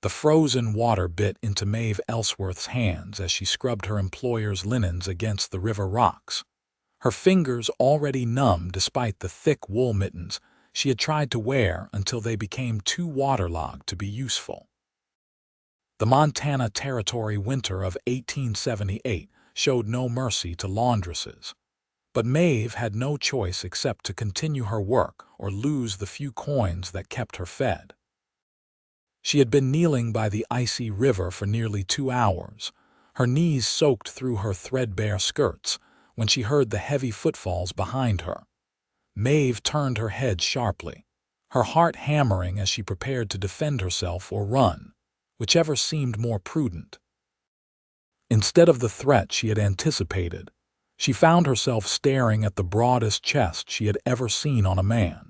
The frozen water bit into Maeve Ellsworth's hands as she scrubbed her employer's linens against the river rocks. Her fingers already numb despite the thick wool mittens she had tried to wear until they became too waterlogged to be useful. The Montana Territory winter of 1878 showed no mercy to laundresses. But Maeve had no choice except to continue her work or lose the few coins that kept her fed. She had been kneeling by the icy river for nearly 2 hours, her knees soaked through her threadbare skirts, when she heard the heavy footfalls behind her. Maeve turned her head sharply, her heart hammering as she prepared to defend herself or run, whichever seemed more prudent. Instead of the threat she had anticipated, she found herself staring at the broadest chest she had ever seen on a man.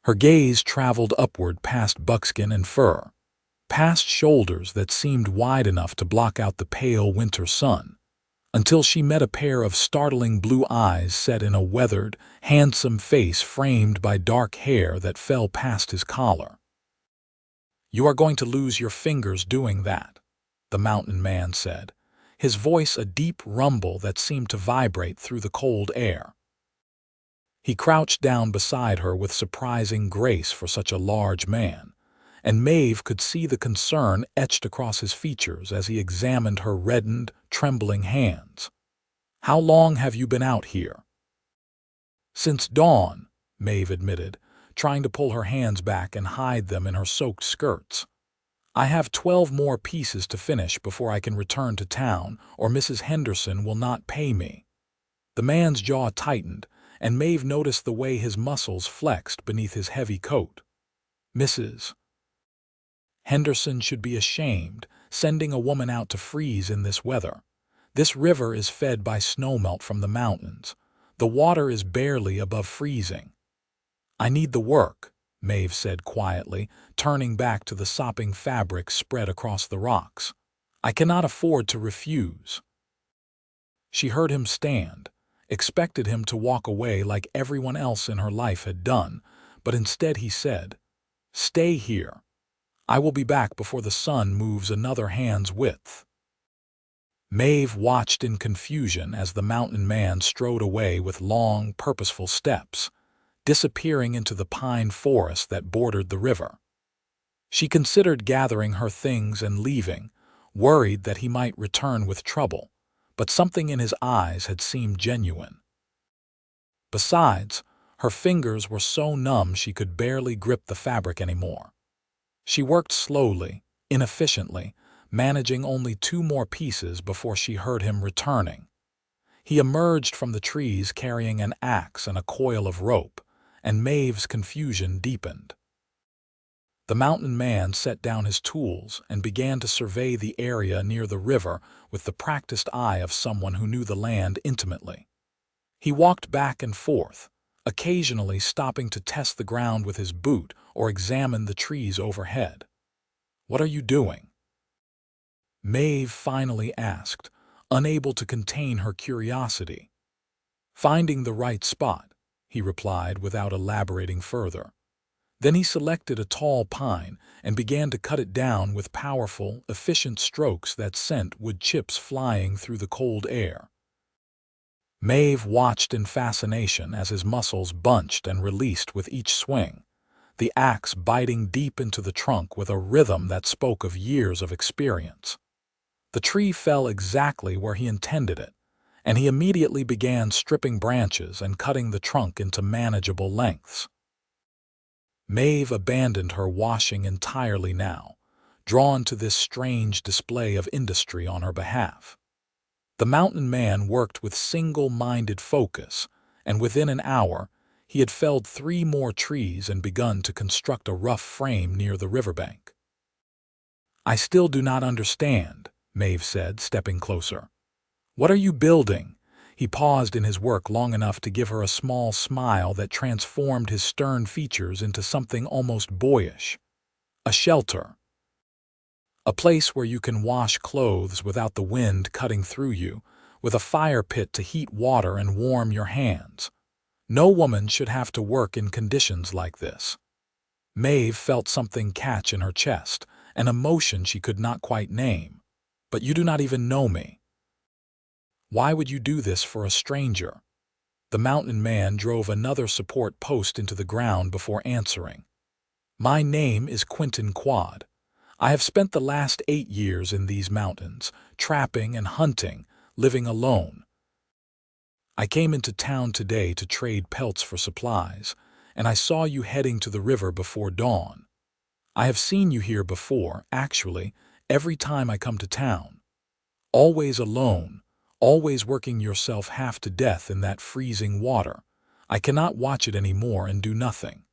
Her gaze traveled upward past buckskin and fur, past shoulders that seemed wide enough to block out the pale winter sun, until she met a pair of startling blue eyes set in a weathered, handsome face framed by dark hair that fell past his collar. "You are going to lose your fingers doing that," the mountain man said, his voice a deep rumble that seemed to vibrate through the cold air. He crouched down beside her with surprising grace for such a large man, and Maeve could see the concern etched across his features as he examined her reddened, trembling hands. "How long have you been out here?" "Since dawn," Maeve admitted, trying to pull her hands back and hide them in her soaked skirts. "I have 12 more pieces to finish before I can return to town, or Mrs. Henderson will not pay me." The man's jaw tightened, and Maeve noticed the way his muscles flexed beneath his heavy coat. "Mrs. Henderson should be ashamed, sending a woman out to freeze in this weather. This river is fed by snowmelt from the mountains. The water is barely above freezing." "I need the work," Maeve said quietly, turning back to the sopping fabric spread across the rocks. "I cannot afford to refuse." She heard him stand, expected him to walk away like everyone else in her life had done, but instead he said, "Stay here. I will be back before the sun moves another hand's width." Maeve watched in confusion as the mountain man strode away with long, purposeful steps, disappearing into the pine forest that bordered the river. She considered gathering her things and leaving, worried that he might return with trouble, but something in his eyes had seemed genuine. Besides, her fingers were so numb she could barely grip the fabric anymore. She worked slowly, inefficiently, managing only 2 more pieces before she heard him returning. He emerged from the trees carrying an axe and a coil of rope, and Maeve's confusion deepened. The mountain man set down his tools and began to survey the area near the river with the practiced eye of someone who knew the land intimately. He walked back and forth, occasionally stopping to test the ground with his boot or examine the trees overhead. "What are you doing?" Maeve finally asked, unable to contain her curiosity. "Finding the right spot," he replied without elaborating further. Then he selected a tall pine and began to cut it down with powerful, efficient strokes that sent wood chips flying through the cold air. Maeve watched in fascination as his muscles bunched and released with each swing, the axe biting deep into the trunk with a rhythm that spoke of years of experience. The tree fell exactly where he intended it, and he immediately began stripping branches and cutting the trunk into manageable lengths. Maeve abandoned her washing entirely now, drawn to this strange display of industry on her behalf. The mountain man worked with single-minded focus, and within an hour, he had felled 3 more trees and begun to construct a rough frame near the riverbank. "I still do not understand," Maeve said, stepping closer. "What are you building?" He paused in his work long enough to give her a small smile that transformed his stern features into something almost boyish. "A shelter. A place where you can wash clothes without the wind cutting through you, with a fire pit to heat water and warm your hands. No woman should have to work in conditions like this." Maeve felt something catch in her chest, an emotion she could not quite name. "But you do not even know me. Why would you do this for a stranger?" The mountain man drove another support post into the ground before answering. "My name is Quinton Quade. I have spent the last 8 years in these mountains, trapping and hunting, living alone. I came into town today to trade pelts for supplies, and I saw you heading to the river before dawn. I have seen you here before, actually, every time I come to town. Always alone, always working yourself half to death in that freezing water. I cannot watch it anymore and do nothing."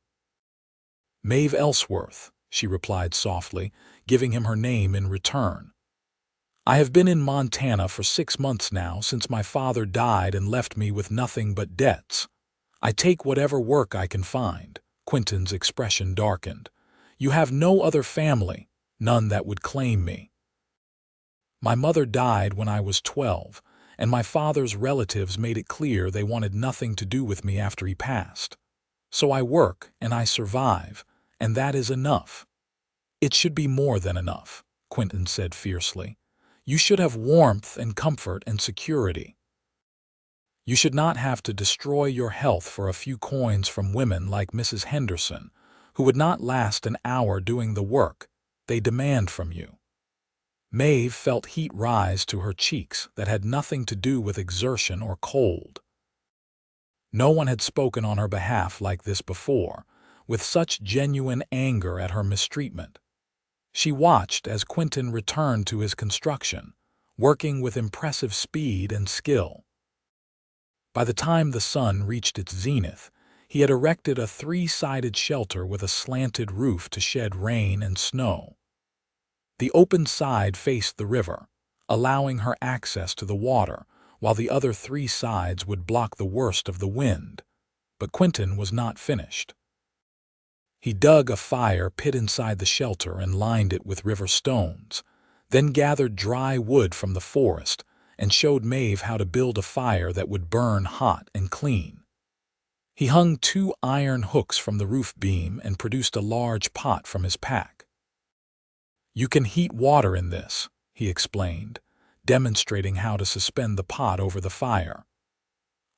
"Maeve Ellsworth," she replied softly, giving him her name in return. "I have been in Montana for 6 months now, since my father died and left me with nothing but debts. I take whatever work I can find." Quinton's expression darkened. "You have no other family, none that would claim me. My mother died when I was 12, and my father's relatives made it clear they wanted nothing to do with me after he passed. So I work and I survive, and that is enough." "It should be more than enough," Quinton said fiercely. "You should have warmth and comfort and security. You should not have to destroy your health for a few coins from women like Mrs. Henderson, who would not last an hour doing the work they demand from you." Maeve felt heat rise to her cheeks that had nothing to do with exertion or cold. No one had spoken on her behalf like this before, with such genuine anger at her mistreatment. She watched as Quinton returned to his construction, working with impressive speed and skill. By the time the sun reached its zenith, he had erected a 3-sided shelter with a slanted roof to shed rain and snow. The open side faced the river, allowing her access to the water, while the other 3 sides would block the worst of the wind. But Quinton was not finished. He dug a fire pit inside the shelter and lined it with river stones, then gathered dry wood from the forest and showed Maeve how to build a fire that would burn hot and clean. He hung 2 iron hooks from the roof beam and produced a large pot from his pack. "You can heat water in this," he explained, demonstrating how to suspend the pot over the fire.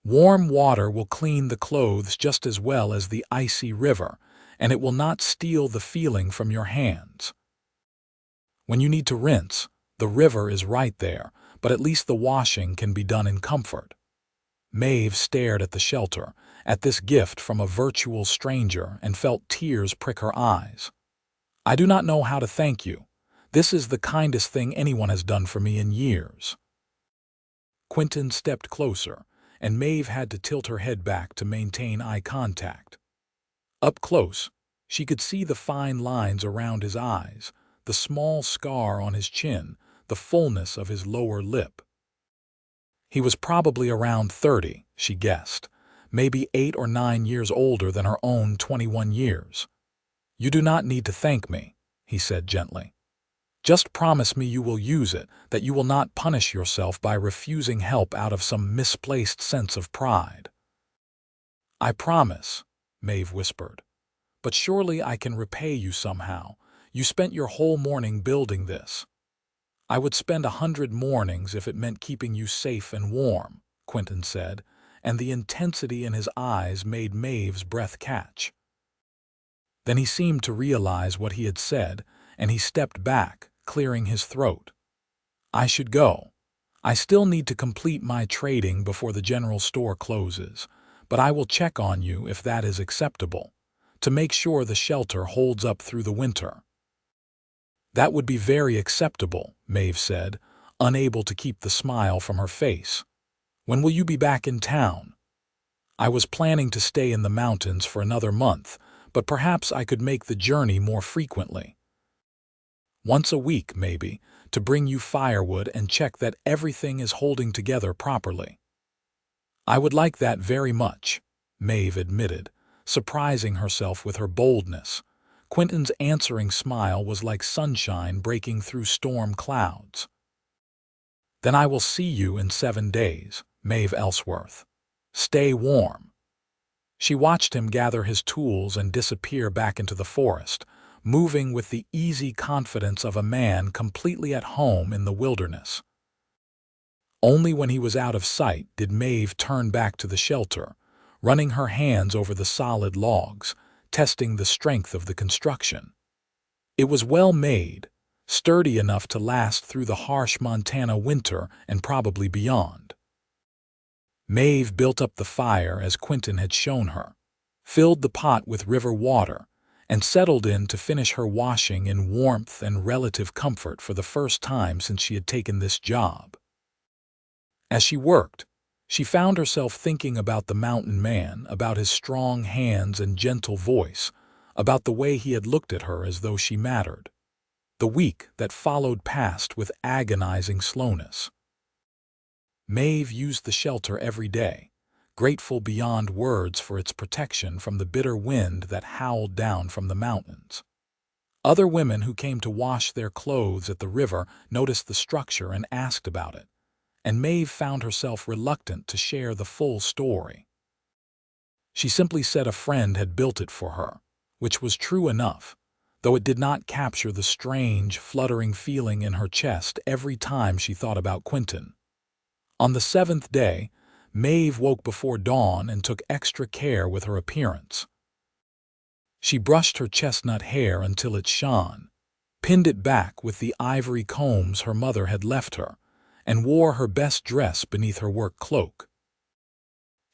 "Warm water will clean the clothes just as well as the icy river, and it will not steal the feeling from your hands. When you need to rinse, the river is right there, but at least the washing can be done in comfort." Maeve stared at the shelter, at this gift from a virtual stranger, and felt tears prick her eyes. "I do not know how to thank you. This is the kindest thing anyone has done for me in years." Quinton stepped closer, and Maeve had to tilt her head back to maintain eye contact. Up close, she could see the fine lines around his eyes, the small scar on his chin, the fullness of his lower lip. He was probably around 30, she guessed, maybe 8 or 9 years older than her own 21 years. "You do not need to thank me," he said gently. "Just promise me you will use it, that you will not punish yourself by refusing help out of some misplaced sense of pride." "I promise," Maeve whispered. "But surely I can repay you somehow. You spent your whole morning building this." "I would spend 100 mornings if it meant keeping you safe and warm," Quinton said, and the intensity in his eyes made Maeve's breath catch. Then he seemed to realize what he had said, and he stepped back, clearing his throat. "I should go. I still need to complete my trading before the general store closes, but I will check on you if that is acceptable, to make sure the shelter holds up through the winter." "That would be very acceptable," Maeve said, unable to keep the smile from her face. "When will you be back in town?" "I was planning to stay in the mountains for another month, but perhaps I could make the journey more frequently. Once a week, maybe, to bring you firewood and check that everything is holding together properly." "I would like that very much," Maeve admitted, surprising herself with her boldness. Quinton's answering smile was like sunshine breaking through storm clouds. "Then I will see you in 7 days, Maeve Ellsworth. Stay warm." She watched him gather his tools and disappear back into the forest, moving with the easy confidence of a man completely at home in the wilderness. Only when he was out of sight did Maeve turn back to the shelter, running her hands over the solid logs, testing the strength of the construction. It was well made, sturdy enough to last through the harsh Montana winter and probably beyond. Maeve built up the fire as Quinton had shown her, filled the pot with river water, and settled in to finish her washing in warmth and relative comfort for the first time since she had taken this job. As she worked, she found herself thinking about the mountain man, about his strong hands and gentle voice, about the way he had looked at her as though she mattered. The week that followed passed with agonizing slowness. Maeve used the shelter every day, grateful beyond words for its protection from the bitter wind that howled down from the mountains. Other women who came to wash their clothes at the river noticed the structure and asked about it, and Maeve found herself reluctant to share the full story. She simply said a friend had built it for her, which was true enough, though it did not capture the strange, fluttering feeling in her chest every time she thought about Quinton. On the 7th day, Maeve woke before dawn and took extra care with her appearance. She brushed her chestnut hair until it shone, pinned it back with the ivory combs her mother had left her, and wore her best dress beneath her work cloak.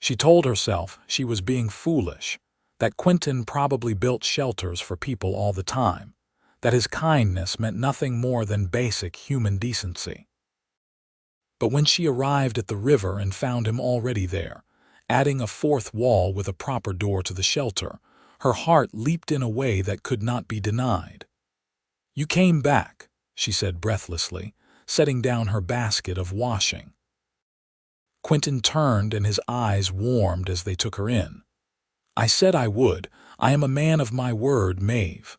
She told herself she was being foolish, that Quinton probably built shelters for people all the time, that his kindness meant nothing more than basic human decency. But when she arrived at the river and found him already there, adding a fourth wall with a proper door to the shelter, her heart leaped in a way that could not be denied. "You came back," she said breathlessly, setting down her basket of washing. Quinton turned and his eyes warmed as they took her in. "I said I would. I am a man of my word, Maeve.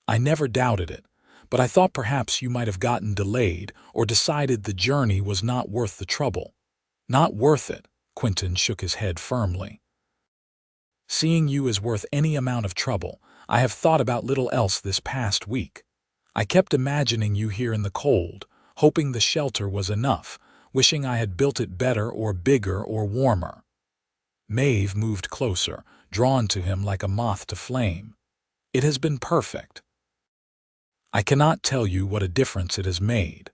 I never doubted it, but I thought perhaps you might have gotten delayed or decided the journey was not worth the trouble." "Not worth it," Quinton shook his head firmly. "Seeing you is worth any amount of trouble. I have thought about little else this past week. I kept imagining you here in the cold, hoping the shelter was enough, wishing I had built it better or bigger or warmer." Maeve moved closer, drawn to him like a moth to flame. "It has been perfect. I cannot tell you what a difference it has made.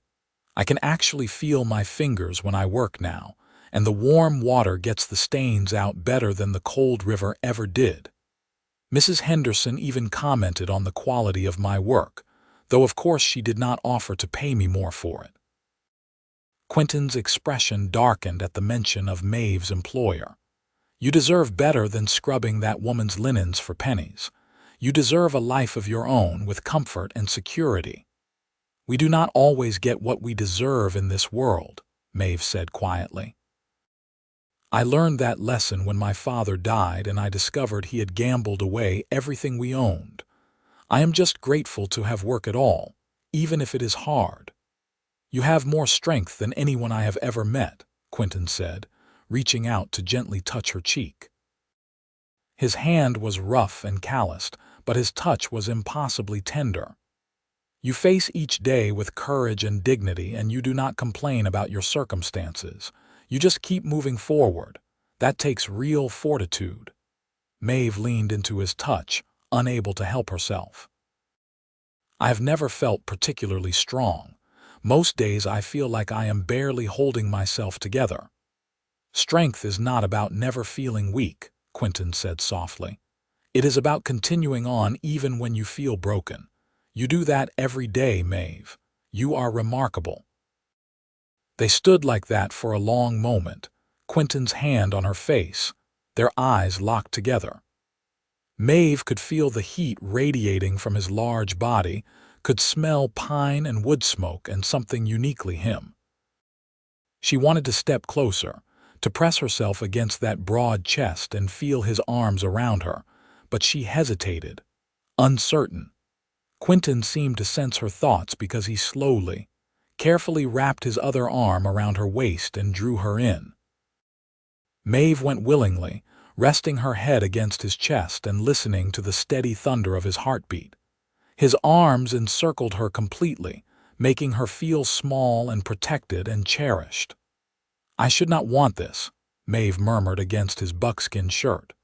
I can actually feel my fingers when I work now, and the warm water gets the stains out better than the cold river ever did. Mrs. Henderson even commented on the quality of my work, though of course she did not offer to pay me more for it." Quinton's expression darkened at the mention of Maeve's employer. "You deserve better than scrubbing that woman's linens for pennies. You deserve a life of your own with comfort and security." "We do not always get what we deserve in this world," Maeve said quietly. "I learned that lesson when my father died and I discovered he had gambled away everything we owned. I am just grateful to have work at all, even if it is hard." "You have more strength than anyone I have ever met," Quinton said, reaching out to gently touch her cheek. His hand was rough and calloused, but his touch was impossibly tender. "You face each day with courage and dignity, and you do not complain about your circumstances. You just keep moving forward. That takes real fortitude." Maeve leaned into his touch, unable to help herself. "I have never felt particularly strong. Most days I feel like I am barely holding myself together." "Strength is not about never feeling weak," Quinton said softly. "It is about continuing on even when you feel broken. You do that every day, Maeve. You are remarkable." They stood like that for a long moment, Quinton's hand on her face, their eyes locked together. Maeve could feel the heat radiating from his large body, could smell pine and wood smoke and something uniquely him. She wanted to step closer, to press herself against that broad chest and feel his arms around her, but she hesitated, uncertain. Quinton seemed to sense her thoughts because he slowly, carefully wrapped his other arm around her waist and drew her in. Maeve went willingly, resting her head against his chest and listening to the steady thunder of his heartbeat. His arms encircled her completely, making her feel small and protected and cherished. "I should not want this," Maeve murmured against his buckskin shirt.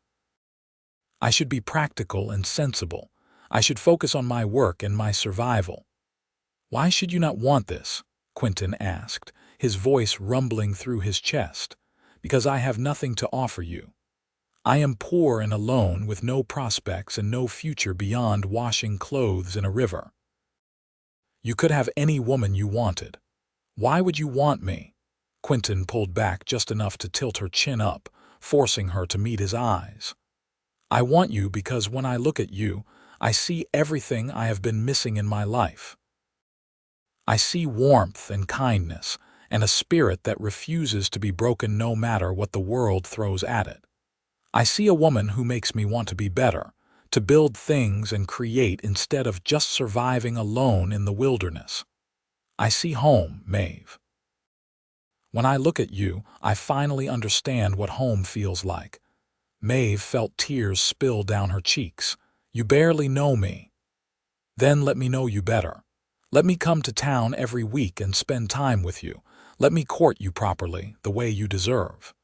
"I should be practical and sensible. I should focus on my work and my survival." "Why should you not want this?" Quinton asked, his voice rumbling through his chest. "Because I have nothing to offer you. I am poor and alone with no prospects and no future beyond washing clothes in a river." "You could have any woman you wanted. Why would you want me?" Quinton pulled back just enough to tilt her chin up, forcing her to meet his eyes. "I want you because when I look at you, I see everything I have been missing in my life. I see warmth and kindness, and a spirit that refuses to be broken no matter what the world throws at it. I see a woman who makes me want to be better, to build things and create instead of just surviving alone in the wilderness. I see home, Maeve. When I look at you, I finally understand what home feels like." Maeve felt tears spill down her cheeks. "You barely know me. Then let me know you better. Let me come to town every week and spend time with you. Let me court you properly, the way you deserve.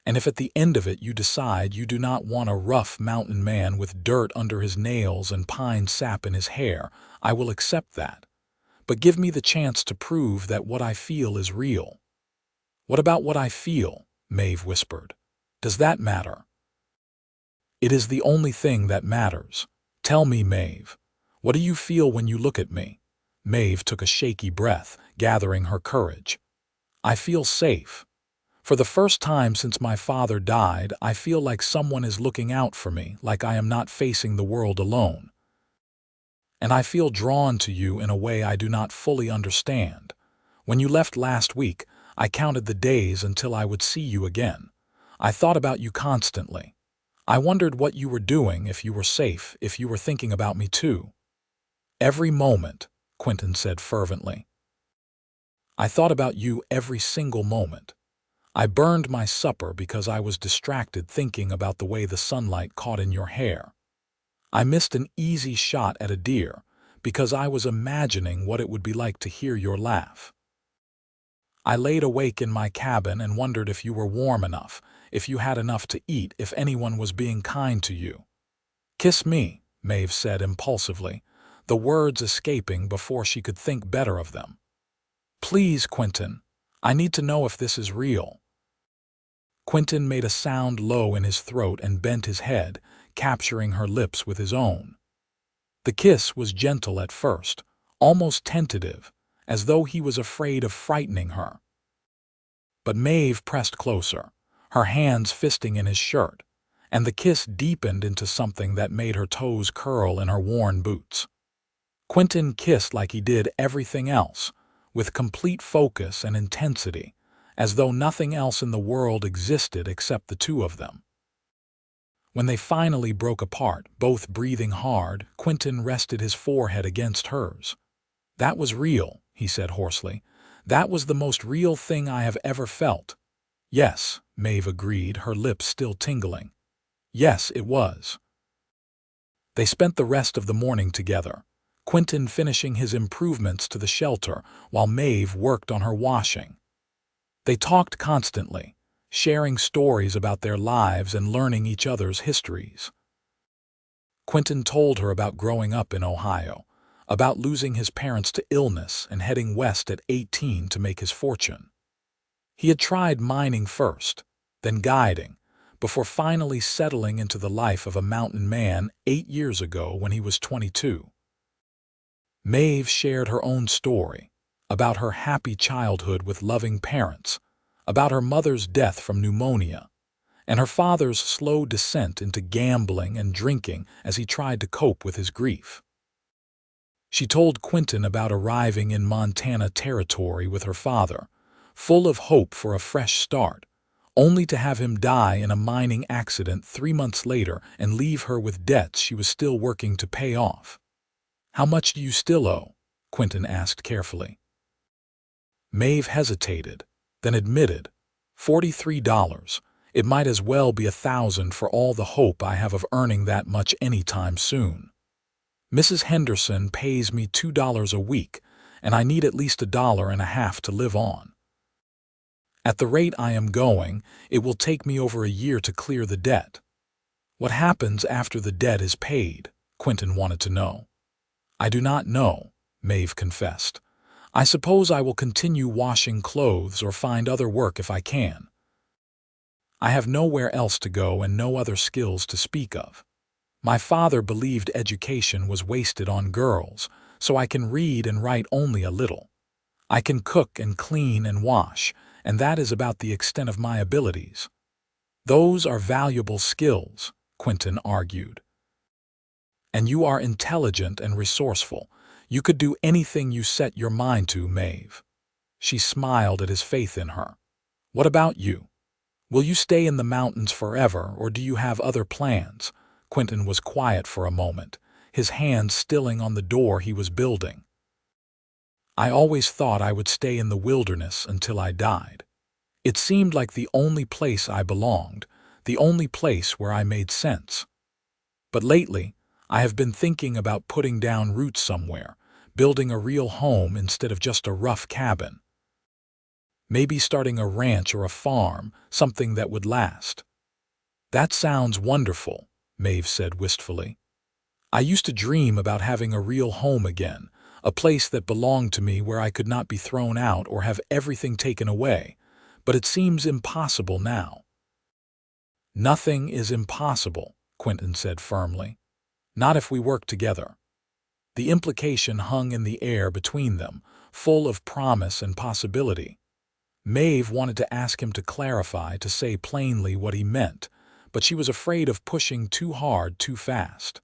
And if at the end of it you decide you do not want a rough mountain man with dirt under his nails and pine sap in his hair, I will accept that. But give me the chance to prove that what I feel is real." "What about what I feel?" Maeve whispered. "Does that matter?" "It is the only thing that matters. Tell me, Maeve. What do you feel when you look at me?" Maeve took a shaky breath, gathering her courage. "I feel safe. For the first time since my father died, I feel like someone is looking out for me, like I am not facing the world alone. And I feel drawn to you in a way I do not fully understand. When you left last week, I counted the days until I would see you again. I thought about you constantly. I wondered what you were doing, if you were safe, if you were thinking about me too." "Every moment," Quinton said fervently. "I thought about you every single moment. I burned my supper because I was distracted thinking about the way the sunlight caught in your hair. I missed an easy shot at a deer because I was imagining what it would be like to hear your laugh. I laid awake in my cabin and wondered if you were warm enough, if you had enough to eat, if anyone was being kind to you." "Kiss me," Maeve said impulsively, the words escaping before she could think better of them. "Please, Quinton. I need to know if this is real." Quinton made a sound low in his throat and bent his head, capturing her lips with his own. The kiss was gentle at first, almost tentative, as though he was afraid of frightening her. But Maeve pressed closer, her hands fisting in his shirt, and the kiss deepened into something that made her toes curl in her worn boots. Quinton kissed like he did everything else, with complete focus and intensity, as though nothing else in the world existed except the two of them. When they finally broke apart, both breathing hard, Quinton rested his forehead against hers. "That was real," he said hoarsely. "That was the most real thing I have ever felt." "Yes," Maeve agreed, her lips still tingling. "Yes, it was." They spent the rest of the morning together, Quinton finishing his improvements to the shelter while Maeve worked on her washing. They talked constantly, sharing stories about their lives and learning each other's histories. Quinton told her about growing up in Ohio, about losing his parents to illness and heading west at 18 to make his fortune. He had tried mining first, then guiding, before finally settling into the life of a mountain man 8 years ago when he was 22. Maeve shared her own story, about her happy childhood with loving parents, about her mother's death from pneumonia, and her father's slow descent into gambling and drinking as he tried to cope with his grief. She told Quinton about arriving in Montana Territory with her father, full of hope for a fresh start, only to have him die in a mining accident 3 months later and leave her with debts she was still working to pay off. "How much do you still owe?" Quinton asked carefully. Maeve hesitated, then admitted, $43. It might as well be 1,000 for all the hope I have of earning that much any time soon." Mrs. Henderson pays me $2 a week, and I need at least $1.50 to live on. At the rate I am going, it will take me over a year to clear the debt. What happens after the debt is paid? Quinton wanted to know. I do not know, Maeve confessed. I suppose I will continue washing clothes or find other work if I can. I have nowhere else to go and no other skills to speak of. My father believed education was wasted on girls, so I can read and write only a little. I can cook and clean and wash, and that is about the extent of my abilities. Those are valuable skills, Quinton argued. And you are intelligent and resourceful. You could do anything you set your mind to, Maeve. She smiled at his faith in her. What about you? Will you stay in the mountains forever, or do you have other plans? Quinton was quiet for a moment, his hands stilling on the door he was building. I always thought I would stay in the wilderness until I died. It seemed like the only place I belonged, the only place where I made sense. But lately, I have been thinking about putting down roots somewhere, building a real home instead of just a rough cabin. Maybe starting a ranch or a farm, something that would last. That sounds wonderful, Maeve said wistfully. I used to dream about having a real home again, a place that belonged to me where I could not be thrown out or have everything taken away, but it seems impossible now. Nothing is impossible, Quinton said firmly. Not if we work together. The implication hung in the air between them, full of promise and possibility. Maeve wanted to ask him to clarify, to say plainly what he meant, but she was afraid of pushing too hard too fast.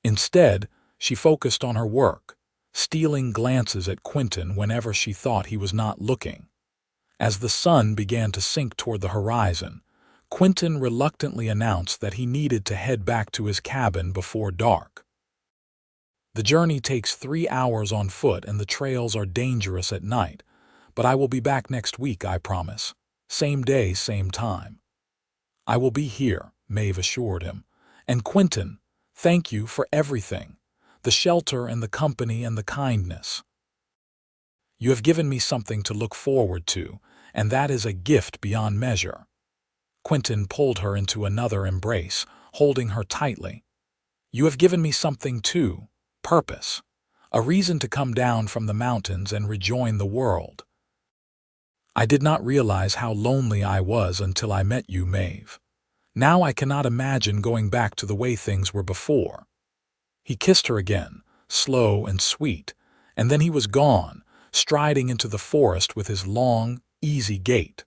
Instead, she focused on her work, stealing glances at Quinton whenever she thought he was not looking. As the sun began to sink toward the horizon, Quinton reluctantly announced that he needed to head back to his cabin before dark. The journey takes 3 hours on foot and the trails are dangerous at night, but I will be back next week, I promise. Same day, same time. I will be here, Maeve assured him. And Quinton, thank you for everything, the shelter and the company and the kindness. You have given me something to look forward to, and that is a gift beyond measure. Quinton pulled her into another embrace, holding her tightly. You have given me something too, purpose, a reason to come down from the mountains and rejoin the world. I did not realize how lonely I was until I met you, Maeve. Now I cannot imagine going back to the way things were before. He kissed her again, slow and sweet, and then he was gone, striding into the forest with his long, easy gait.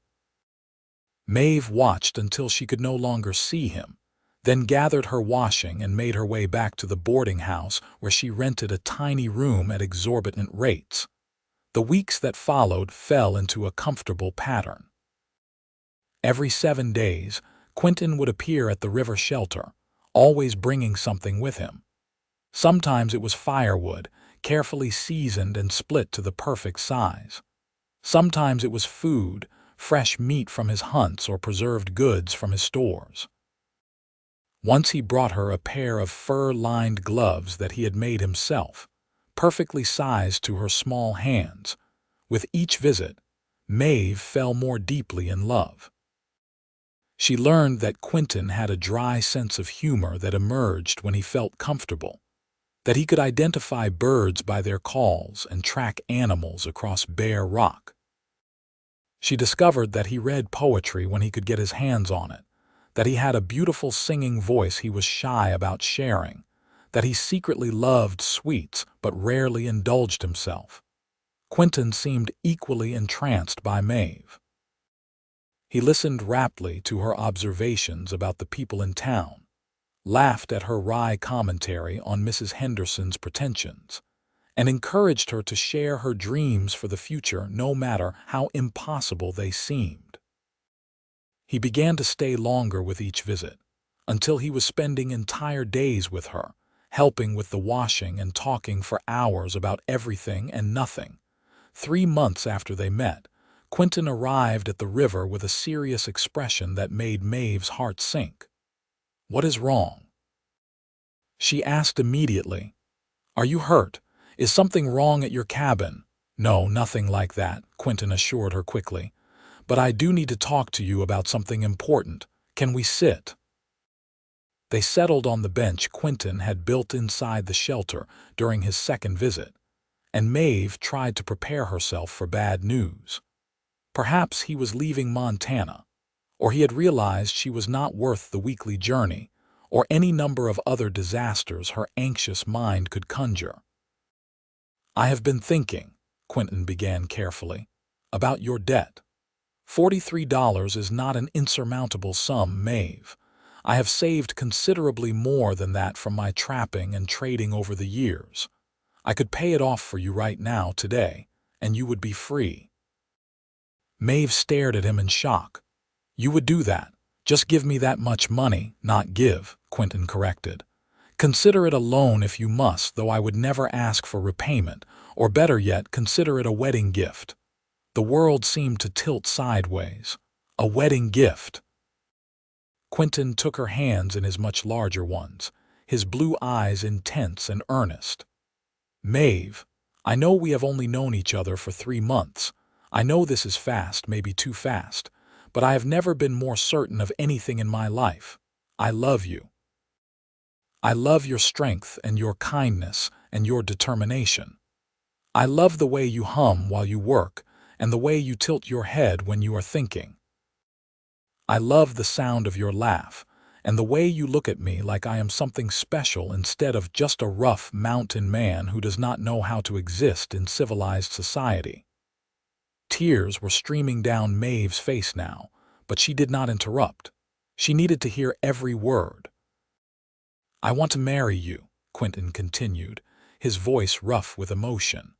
Maeve watched until she could no longer see him, then gathered her washing and made her way back to the boarding house where she rented a tiny room at exorbitant rates. The weeks that followed fell into a comfortable pattern. Every 7 days, Quinton would appear at the river shelter, always bringing something with him. Sometimes it was firewood, carefully seasoned and split to the perfect size. Sometimes it was food, fresh meat from his hunts or preserved goods from his stores. Once he brought her a pair of fur-lined gloves that he had made himself, perfectly sized to her small hands. With each visit, Maeve fell more deeply in love. She learned that Quinton had a dry sense of humor that emerged when he felt comfortable, that he could identify birds by their calls and track animals across bare rock. She discovered that he read poetry when he could get his hands on it, that he had a beautiful singing voice he was shy about sharing, that he secretly loved sweets but rarely indulged himself. Quinton seemed equally entranced by Maeve. He listened raptly to her observations about the people in town, laughed at her wry commentary on Mrs. Henderson's pretensions, and encouraged her to share her dreams for the future no matter how impossible they seemed. He began to stay longer with each visit, until he was spending entire days with her, helping with the washing and talking for hours about everything and nothing. 3 months after they met, Quinton arrived at the river with a serious expression that made Maeve's heart sink. What is wrong? She asked immediately. "Are you hurt? Is something wrong at your cabin?" "No, nothing like that," Quinton assured her quickly. "But I do need to talk to you about something important. Can we sit?" They settled on the bench Quinton had built inside the shelter during his second visit, and Maeve tried to prepare herself for bad news. Perhaps he was leaving Montana, or he had realized she was not worth the weekly journey, or any number of other disasters her anxious mind could conjure. "I have been thinking," Quinton began carefully, "about your debt. $43 is not an insurmountable sum, Maeve. I have saved considerably more than that from my trapping and trading over the years. I could pay it off for you right now, today, and you would be free." Maeve stared at him in shock. "You would do that? Just give me that much money, not give," Quinton corrected. "Consider it a loan if you must, though I would never ask for repayment, or better yet, consider it a wedding gift." The world seemed to tilt sideways. A wedding gift. Quinton took her hands in his much larger ones, his blue eyes intense and earnest. "Maeve, I know we have only known each other for 3 months. I know this is fast, maybe too fast, but I have never been more certain of anything in my life. I love you. I love your strength and your kindness and your determination. I love the way you hum while you work and the way you tilt your head when you are thinking. I love the sound of your laugh and the way you look at me like I am something special instead of just a rough mountain man who does not know how to exist in civilized society." Tears were streaming down Maeve's face now, but she did not interrupt. She needed to hear every word. "I want to marry you," Quinton continued, his voice rough with emotion.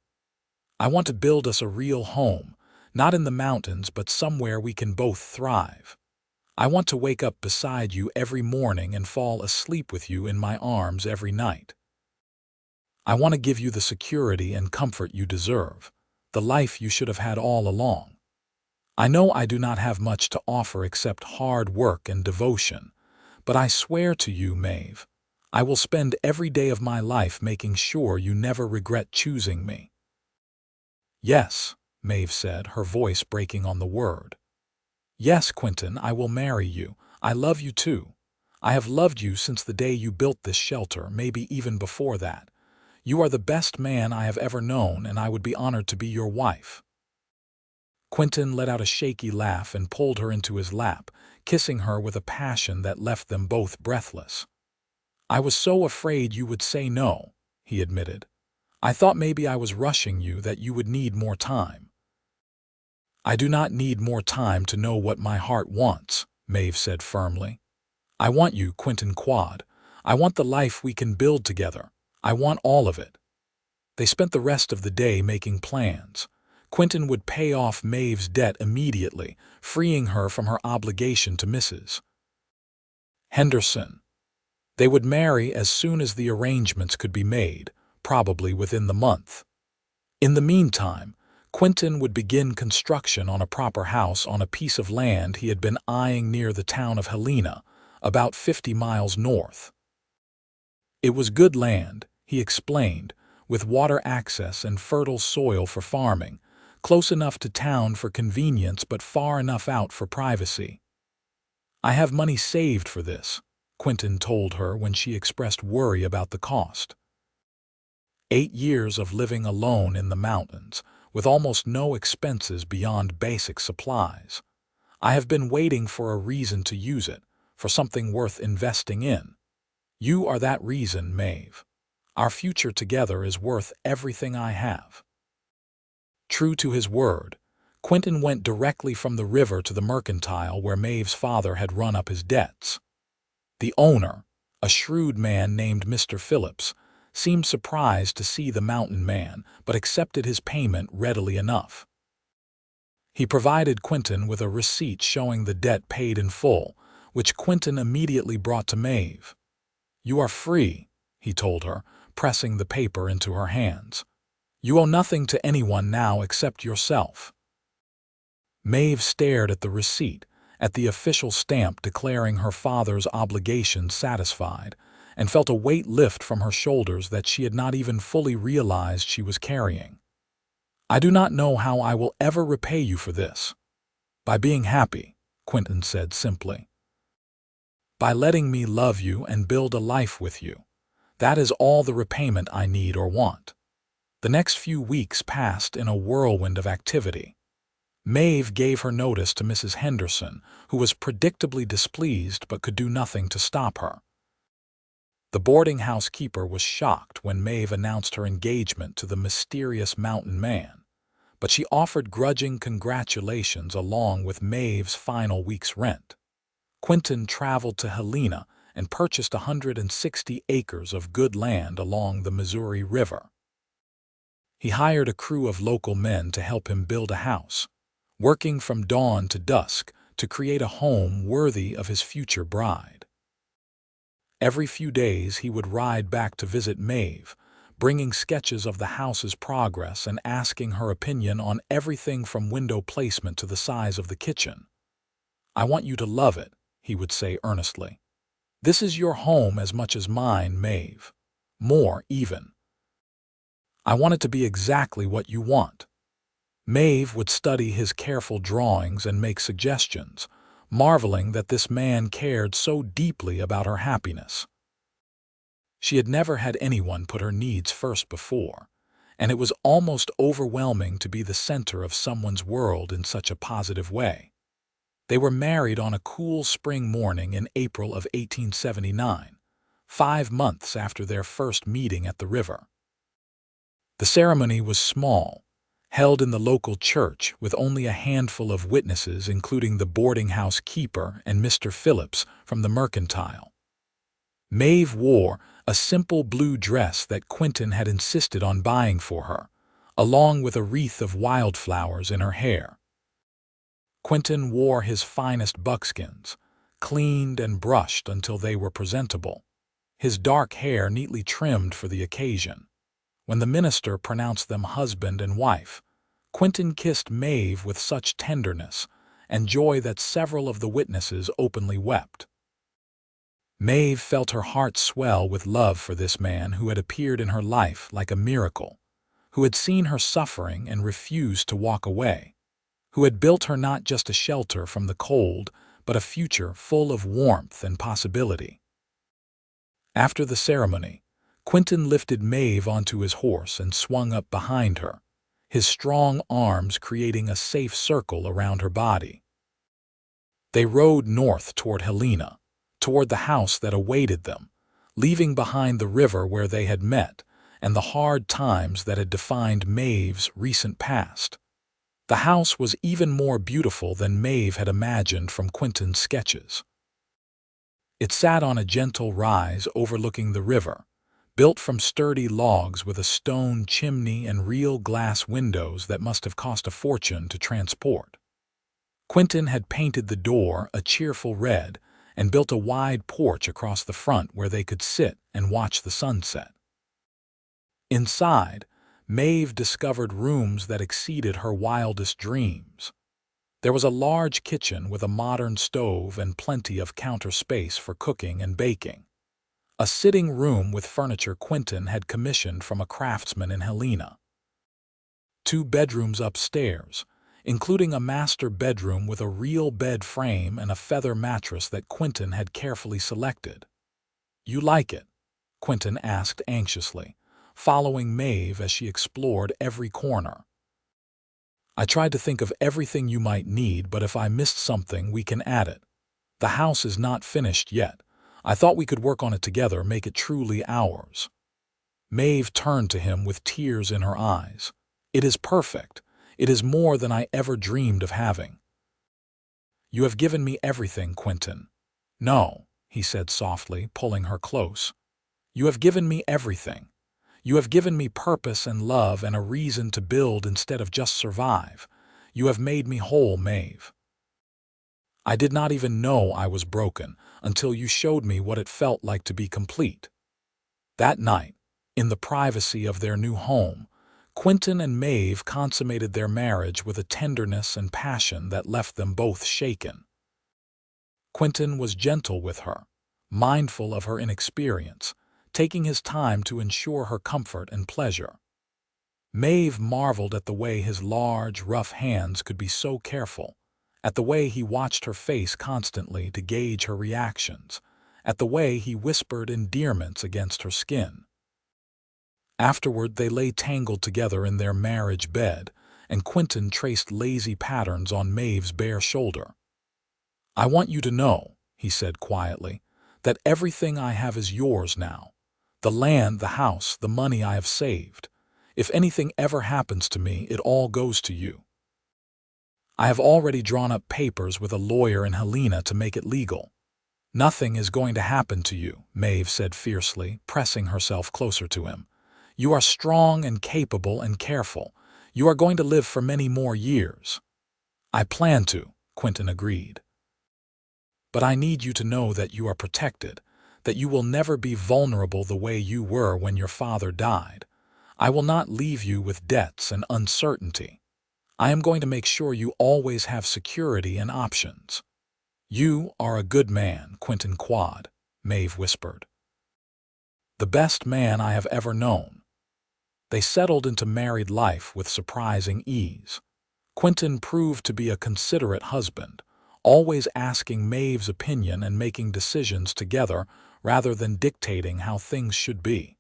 "I want to build us a real home, not in the mountains but somewhere we can both thrive. I want to wake up beside you every morning and fall asleep with you in my arms every night. I want to give you the security and comfort you deserve, the life you should have had all along. I know I do not have much to offer except hard work and devotion, but I swear to you, Maeve, I will spend every day of my life making sure you never regret choosing me." "Yes," Maeve said, her voice breaking on the word. "Yes, Quinton, I will marry you. I love you too. I have loved you since the day you built this shelter, maybe even before that. You are the best man I have ever known, and I would be honored to be your wife." Quinton let out a shaky laugh and pulled her into his lap, kissing her with a passion that left them both breathless. "I was so afraid you would say no," he admitted. "I thought maybe I was rushing you, that you would need more time." "I do not need more time to know what my heart wants," Maeve said firmly. "I want you, Quinton Quade. I want the life we can build together. I want all of it." They spent the rest of the day making plans. Quinton would pay off Maeve's debt immediately, freeing her from her obligation to Mrs. Henderson. They would marry as soon as the arrangements could be made, probably within the month. In the meantime, Quinton would begin construction on a proper house on a piece of land he had been eyeing near the town of Helena, about 50 miles north. It was good land, he explained, with water access and fertile soil for farming, close enough to town for convenience but far enough out for privacy. "I have money saved for this," Quinton told her when she expressed worry about the cost. 8 years of living alone in the mountains, with almost no expenses beyond basic supplies. I have been waiting for a reason to use it, for something worth investing in. You are that reason, Maeve. Our future together is worth everything I have." True to his word, Quinton went directly from the river to the mercantile where Maeve's father had run up his debts. The owner, a shrewd man named Mr. Phillips, seemed surprised to see the mountain man, but accepted his payment readily enough. He provided Quinton with a receipt showing the debt paid in full, which Quinton immediately brought to Maeve. "You are free," he told her, pressing the paper into her hands. "You owe nothing to anyone now except yourself." Maeve stared at the receipt, at the official stamp declaring her father's obligation satisfied, and felt a weight lift from her shoulders that she had not even fully realized she was carrying. "I do not know how I will ever repay you for this." "By being happy," Quinton said simply. "By letting me love you and build a life with you. That is all the repayment I need or want." The next few weeks passed in a whirlwind of activity. Maeve gave her notice to Mrs. Henderson, who was predictably displeased but could do nothing to stop her. The boarding house keeper was shocked when Maeve announced her engagement to the mysterious mountain man, but she offered grudging congratulations along with Maeve's final week's rent. Quinton traveled to Helena and purchased 160 acres of good land along the Missouri River. He hired a crew of local men to help him build a house, working from dawn to dusk to create a home worthy of his future bride. Every few days he would ride back to visit Maeve, bringing sketches of the house's progress and asking her opinion on everything from window placement to the size of the kitchen. "I want you to love it," he would say earnestly. "This is your home as much as mine, Maeve. More, even. I want it to be exactly what you want." Maeve would study his careful drawings and make suggestions, marveling that this man cared so deeply about her happiness. She had never had anyone put her needs first before, and it was almost overwhelming to be the center of someone's world in such a positive way. They were married on a cool spring morning in April of 1879, 5 months after their first meeting at the river. The ceremony was small, held in the local church with only a handful of witnesses, including the boarding house keeper and Mr. Phillips from the Mercantile. Maeve wore a simple blue dress that Quinton had insisted on buying for her, along with a wreath of wildflowers in her hair. Quinton wore his finest buckskins, cleaned and brushed until they were presentable, his dark hair neatly trimmed for the occasion. When the minister pronounced them husband and wife, Quinton kissed Maeve with such tenderness and joy that several of the witnesses openly wept. Maeve felt her heart swell with love for this man who had appeared in her life like a miracle, who had seen her suffering and refused to walk away, who had built her not just a shelter from the cold, but a future full of warmth and possibility. After the ceremony, Quinton lifted Maeve onto his horse and swung up behind her, his strong arms creating a safe circle around her body. They rode north toward Helena, toward the house that awaited them, leaving behind the river where they had met and the hard times that had defined Maeve's recent past. The house was even more beautiful than Maeve had imagined from Quinton's sketches. It sat on a gentle rise overlooking the river, built from sturdy logs with a stone chimney and real glass windows that must have cost a fortune to transport. Quinton had painted the door a cheerful red and built a wide porch across the front where they could sit and watch the sunset. Inside, Maeve discovered rooms that exceeded her wildest dreams. There was a large kitchen with a modern stove and plenty of counter space for cooking and baking. A sitting room with furniture Quinton had commissioned from a craftsman in Helena. 2 bedrooms upstairs, including a master bedroom with a real bed frame and a feather mattress that Quinton had carefully selected. "You like it?" Quinton asked anxiously, following Maeve as she explored every corner. "I tried to think of everything you might need, but if I missed something, we can add it. The house is not finished yet. I thought we could work on it together, make it truly ours." Maeve turned to him with tears in her eyes. "It is perfect. It is more than I ever dreamed of having." "You have given me everything, Quinton." "No," he said softly, pulling her close. "You have given me everything. You have given me purpose and love and a reason to build instead of just survive. You have made me whole, Maeve. I did not even know I was broken until you showed me what it felt like to be complete." That night, in the privacy of their new home, Quinton and Maeve consummated their marriage with a tenderness and passion that left them both shaken. Quinton was gentle with her, mindful of her inexperience, taking his time to ensure her comfort and pleasure. Maeve marveled at the way his large, rough hands could be so careful, at the way he watched her face constantly to gauge her reactions, at the way he whispered endearments against her skin. Afterward, they lay tangled together in their marriage bed, and Quinton traced lazy patterns on Maeve's bare shoulder. "I want you to know," he said quietly, "that everything I have is yours now. The land, the house, the money I have saved. If anything ever happens to me, it all goes to you. I have already drawn up papers with a lawyer in Helena to make it legal." "Nothing is going to happen to you," Maeve said fiercely, pressing herself closer to him. "You are strong and capable and careful. You are going to live for many more years." "I plan to," Quinton agreed. "But I need you to know that you are protected, that you will never be vulnerable the way you were when your father died. I will not leave you with debts and uncertainty. I am going to make sure you always have security and options." "You are a good man, Quinton Quade," Maeve whispered. "The best man I have ever known." They settled into married life with surprising ease. Quinton proved to be a considerate husband, always asking Maeve's opinion and making decisions together rather than dictating how things should be.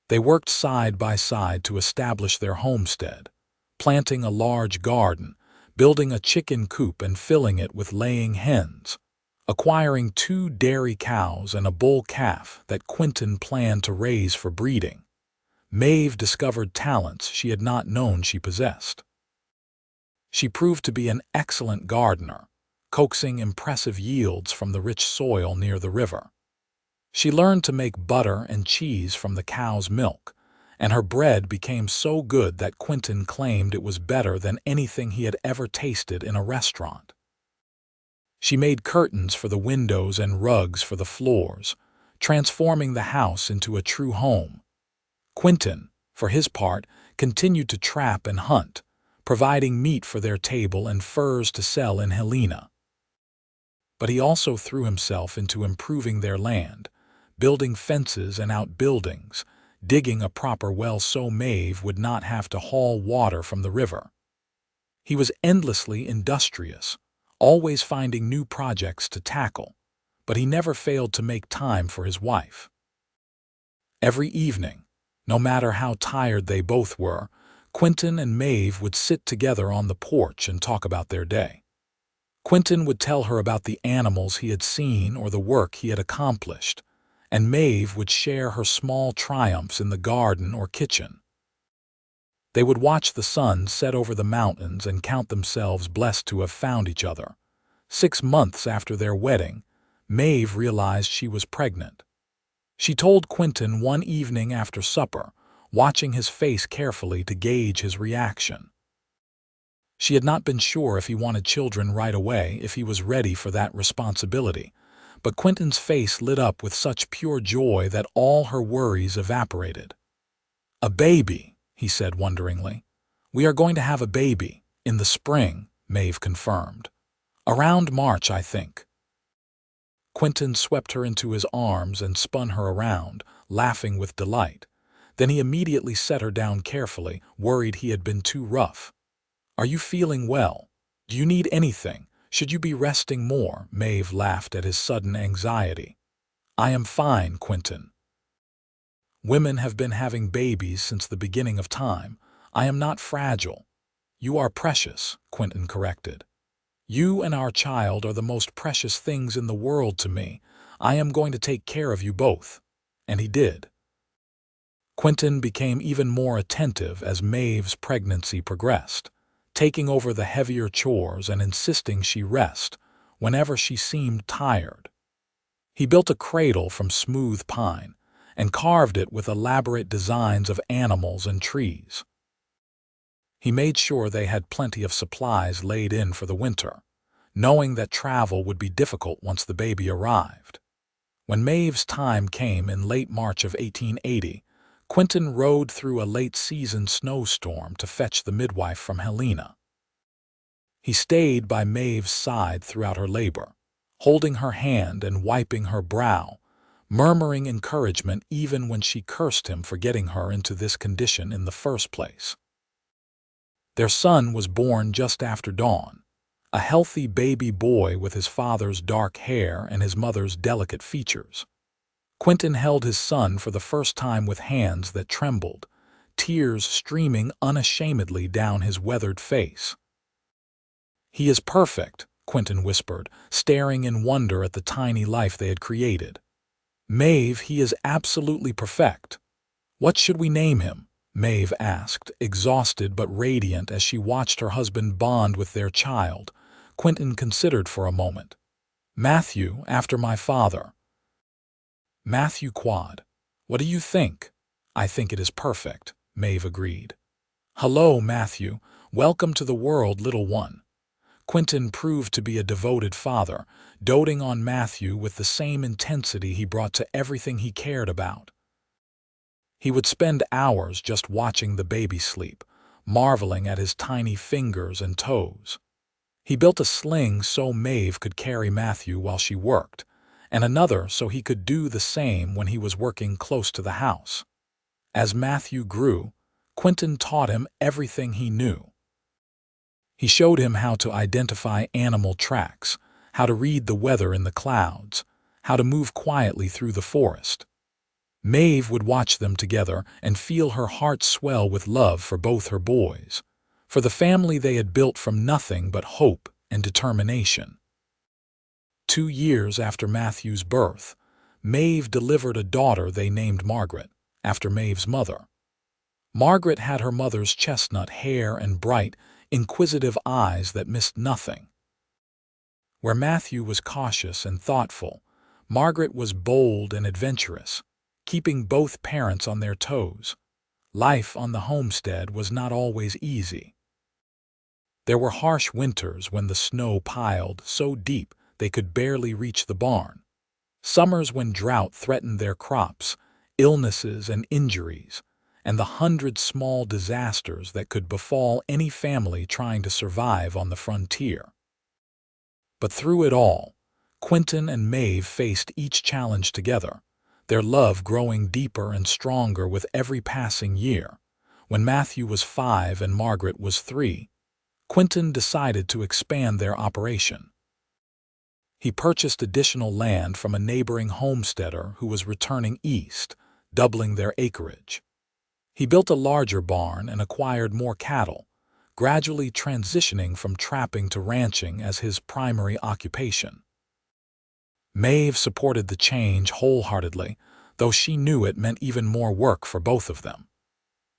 They worked side by side to establish their homestead, planting a large garden, building a chicken coop and filling it with laying hens, acquiring 2 dairy cows and a bull calf that Quinton planned to raise for breeding. Maeve discovered talents she had not known she possessed. She proved to be an excellent gardener, coaxing impressive yields from the rich soil near the river. She learned to make butter and cheese from the cow's milk, and her bread became so good that Quinton claimed it was better than anything he had ever tasted in a restaurant. She made curtains for the windows and rugs for the floors, transforming the house into a true home. Quinton, for his part, continued to trap and hunt, providing meat for their table and furs to sell in Helena. But he also threw himself into improving their land, building fences and outbuildings, digging a proper well so Maeve would not have to haul water from the river. He was endlessly industrious, always finding new projects to tackle, but he never failed to make time for his wife. Every evening, no matter how tired they both were, Quinton and Maeve would sit together on the porch and talk about their day. Quinton would tell her about the animals he had seen or the work he had accomplished, and Maeve would share her small triumphs in the garden or kitchen. They would watch the sun set over the mountains and count themselves blessed to have found each other. 6 months after their wedding, Maeve realized she was pregnant. She told Quinton one evening after supper, watching his face carefully to gauge his reaction. She had not been sure if he wanted children right away, if he was ready for that responsibility, but Quinton's face lit up with such pure joy that all her worries evaporated. "A baby," he said wonderingly. "We are going to have a baby, in the spring," Maeve confirmed. "Around March, I think." Quinton swept her into his arms and spun her around, laughing with delight. Then he immediately set her down carefully, worried he had been too rough. "Are you feeling well? Do you need anything? Should you be resting more?" Maeve laughed at his sudden anxiety. "I am fine, Quinton. Women have been having babies since the beginning of time. I am not fragile." "You are precious," Quinton corrected. "You and our child are the most precious things in the world to me. I am going to take care of you both." And he did. Quinton became even more attentive as Maeve's pregnancy progressed, taking over the heavier chores and insisting she rest whenever she seemed tired. He built a cradle from smooth pine and carved it with elaborate designs of animals and trees. He made sure they had plenty of supplies laid in for the winter, knowing that travel would be difficult once the baby arrived. When Maeve's time came in late March of 1880, Quinton rode through a late-season snowstorm to fetch the midwife from Helena. He stayed by Maeve's side throughout her labor, holding her hand and wiping her brow, murmuring encouragement even when she cursed him for getting her into this condition in the first place. Their son was born just after dawn, a healthy baby boy with his father's dark hair and his mother's delicate features. Quinton held his son for the first time with hands that trembled, tears streaming unashamedly down his weathered face. "He is perfect," Quinton whispered, staring in wonder at the tiny life they had created. "Maeve, he is absolutely perfect." "What should we name him?" Maeve asked, exhausted but radiant as she watched her husband bond with their child. Quinton considered for a moment. "Matthew, after my father." "Matthew Quade. What do you think?" "I think it is perfect," Maeve agreed. "Hello, Matthew. Welcome to the world, little one." Quinton proved to be a devoted father, doting on Matthew with the same intensity he brought to everything he cared about. He would spend hours just watching the baby sleep, marveling at his tiny fingers and toes. He built a sling so Maeve could carry Matthew while she worked, and another so he could do the same when he was working close to the house. As Matthew grew, Quinton taught him everything he knew. He showed him how to identify animal tracks, how to read the weather in the clouds, how to move quietly through the forest. Maeve would watch them together and feel her heart swell with love for both her boys, for the family they had built from nothing but hope and determination. 2 years after Matthew's birth, Maeve delivered a daughter they named Margaret, after Maeve's mother. Margaret had her mother's chestnut hair and bright, inquisitive eyes that missed nothing. Where Matthew was cautious and thoughtful, Margaret was bold and adventurous, keeping both parents on their toes. Life on the homestead was not always easy. There were harsh winters when the snow piled so deep they could barely reach the barn. Summers when drought threatened their crops, illnesses and injuries, and the 100 small disasters that could befall any family trying to survive on the frontier. But through it all, Quinton and Maeve faced each challenge together, their love growing deeper and stronger with every passing year. When Matthew was 5 and Margaret was 3, Quinton decided to expand their operation. He purchased additional land from a neighboring homesteader who was returning east, doubling their acreage. He built a larger barn and acquired more cattle, gradually transitioning from trapping to ranching as his primary occupation. Maeve supported the change wholeheartedly, though she knew it meant even more work for both of them.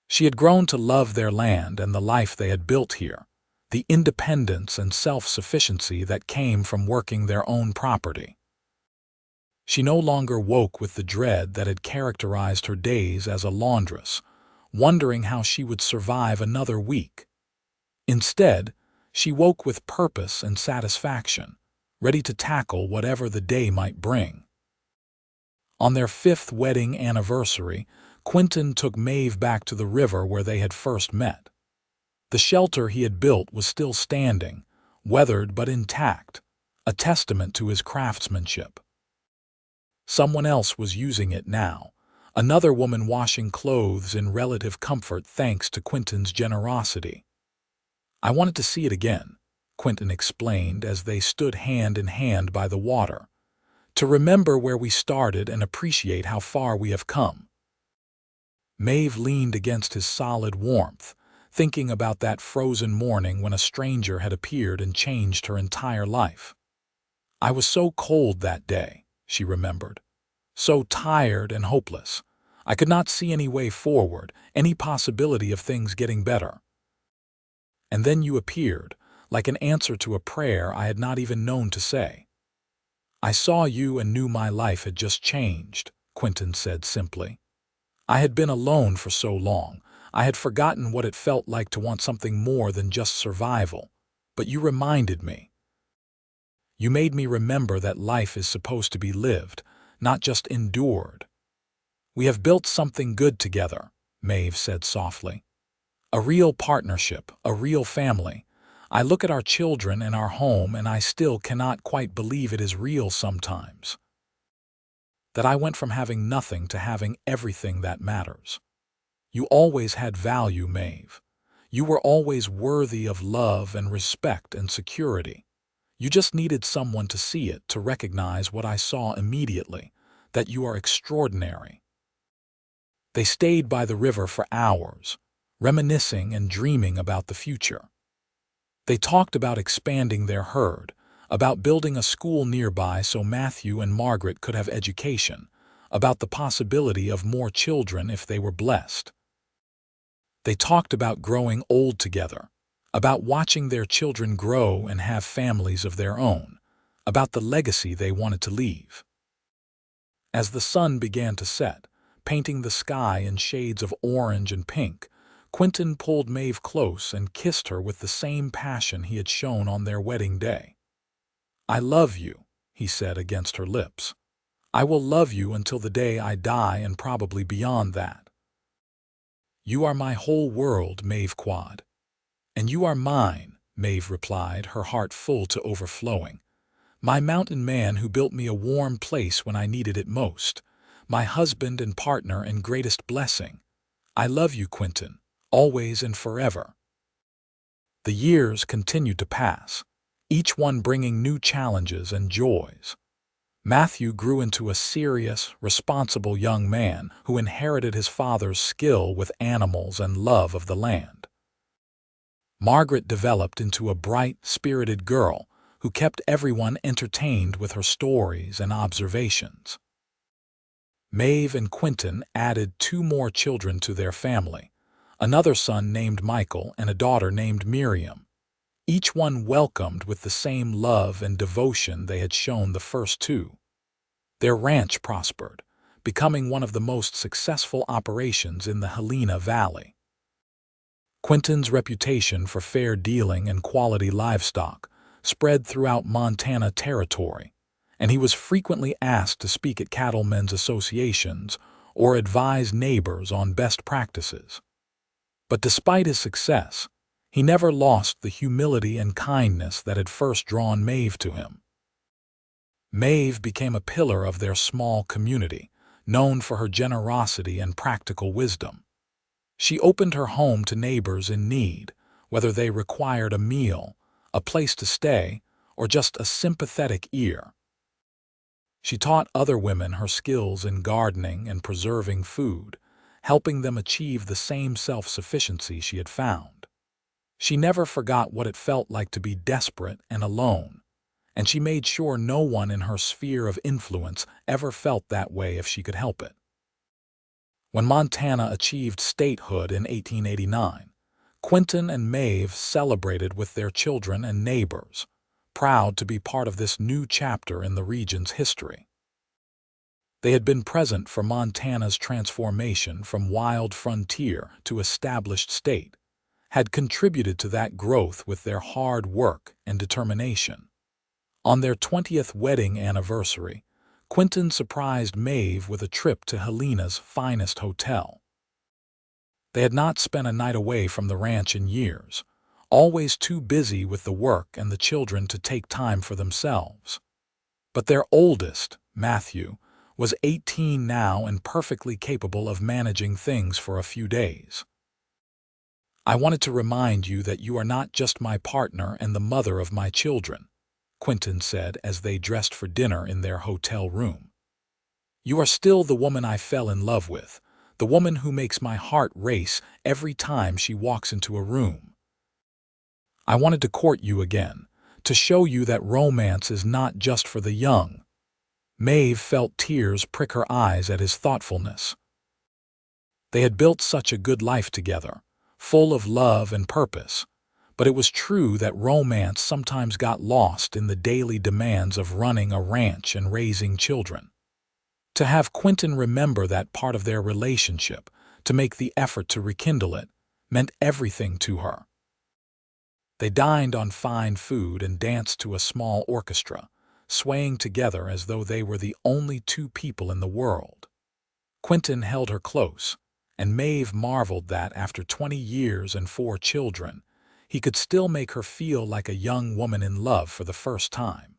She had grown to love their land and the life they had built here, the independence and self-sufficiency that came from working their own property. She no longer woke with the dread that had characterized her days as a laundress, wondering how she would survive another week. Instead, she woke with purpose and satisfaction, ready to tackle whatever the day might bring. On their 5th wedding anniversary, Quinton took Maeve back to the river where they had first met. The shelter he had built was still standing, weathered but intact, a testament to his craftsmanship. Someone else was using it now, another woman washing clothes in relative comfort thanks to Quinton's generosity. "I wanted to see it again," Quinton explained as they stood hand in hand by the water, "to remember where we started and appreciate how far we have come." Maeve leaned against his solid warmth, thinking about that frozen morning when a stranger had appeared and changed her entire life. "I was so cold that day," she remembered, "so tired and hopeless. I could not see any way forward, any possibility of things getting better. And then you appeared, like an answer to a prayer I had not even known to say." "I saw you and knew my life had just changed," Quinton said simply. "I had been alone for so long, I had forgotten what it felt like to want something more than just survival. But you reminded me. You made me remember that life is supposed to be lived, not just endured." "We have built something good together," Maeve said softly. "A real partnership, a real family. I look at our children and our home and I still cannot quite believe it is real sometimes. That I went from having nothing to having everything that matters. You always had value, Maeve. You were always worthy of love and respect and security. You just needed someone to see it, to recognize what I saw immediately, that you are extraordinary. They stayed by the river for hours, reminiscing and dreaming about the future. They talked about expanding their herd, about building a school nearby so Matthew and Margaret could have education, about the possibility of more children if they were blessed. They talked about growing old together, about watching their children grow and have families of their own, about the legacy they wanted to leave. As the sun began to set, painting the sky in shades of orange and pink, Quinton pulled Maeve close and kissed her with the same passion he had shown on their wedding day. "I love you," he said against her lips. "I will love you until the day I die and probably beyond that. You are my whole world, Maeve Quade." "And you are mine," Maeve replied, her heart full to overflowing. "My mountain man who built me a warm place when I needed it most. My husband and partner and greatest blessing. I love you, Quinton, always and forever." The years continued to pass, each one bringing new challenges and joys. Matthew grew into a serious, responsible young man who inherited his father's skill with animals and love of the land. Margaret developed into a bright, spirited girl who kept everyone entertained with her stories and observations. Maeve and Quinton added 2 more children to their family, another son named Michael and a daughter named Miriam, each one welcomed with the same love and devotion they had shown the first 2. Their ranch prospered, becoming one of the most successful operations in the Helena Valley. Quinton's reputation for fair dealing and quality livestock spread throughout Montana Territory, and he was frequently asked to speak at cattlemen's associations or advise neighbors on best practices. But despite his success, he never lost the humility and kindness that had first drawn Maeve to him. Maeve became a pillar of their small community, known for her generosity and practical wisdom. She opened her home to neighbors in need, whether they required a meal, a place to stay, or just a sympathetic ear. She taught other women her skills in gardening and preserving food, helping them achieve the same self-sufficiency she had found. She never forgot what it felt like to be desperate and alone, and she made sure no one in her sphere of influence ever felt that way if she could help it. When Montana achieved statehood in 1889, Quinton and Maeve celebrated with their children and neighbors, proud to be part of this new chapter in the region's history. They had been present for Montana's transformation from wild frontier to established state, had contributed to that growth with their hard work and determination. On their 20th wedding anniversary, Quinton surprised Maeve with a trip to Helena's finest hotel. They had not spent a night away from the ranch in years, always too busy with the work and the children to take time for themselves. But their oldest, Matthew, was 18 now and perfectly capable of managing things for a few days. "I wanted to remind you that you are not just my partner and the mother of my children," Quinton said as they dressed for dinner in their hotel room. "You are still the woman I fell in love with, the woman who makes my heart race every time she walks into a room. I wanted to court you again, to show you that romance is not just for the young." Maeve felt tears prick her eyes at his thoughtfulness. They had built such a good life together, full of love and purpose, but it was true that romance sometimes got lost in the daily demands of running a ranch and raising children. To have Quinton remember that part of their relationship, to make the effort to rekindle it, meant everything to her. They dined on fine food and danced to a small orchestra, swaying together as though they were the only 2 people in the world. Quinton held her close, and Maeve marveled that after 20 years and 4 children, he could still make her feel like a young woman in love for the first time.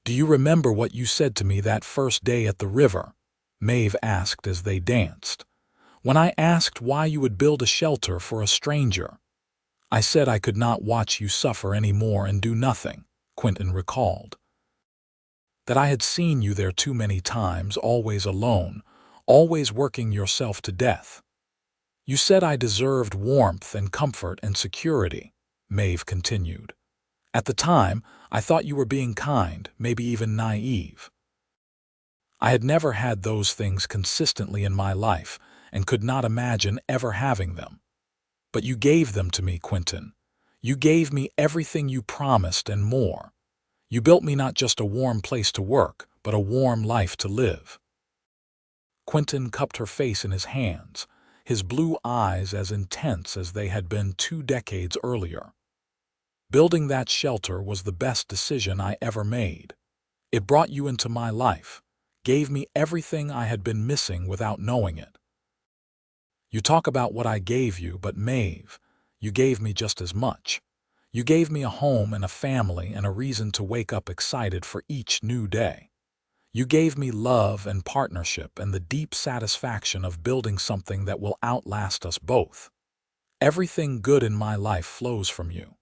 "Do you remember what you said to me that first day at the river?" Maeve asked as they danced. "When I asked why you would build a shelter for a stranger. I said I could not watch you suffer any more and do nothing," Quinton recalled. "That I had seen you there too many times, always alone, always working yourself to death. You said I deserved warmth and comfort and security," Maeve continued. "At the time, I thought you were being kind, maybe even naive. I had never had those things consistently in my life and could not imagine ever having them. But you gave them to me, Quinton. You gave me everything you promised and more. You built me not just a warm place to work, but a warm life to live." Quinton cupped her face in his hands, his blue eyes as intense as they had been 2 decades earlier. "Building that shelter was the best decision I ever made. It brought you into my life, gave me everything I had been missing without knowing it. You talk about what I gave you, but Maeve, you gave me just as much. You gave me a home and a family and a reason to wake up excited for each new day. You gave me love and partnership and the deep satisfaction of building something that will outlast us both. Everything good in my life flows from you."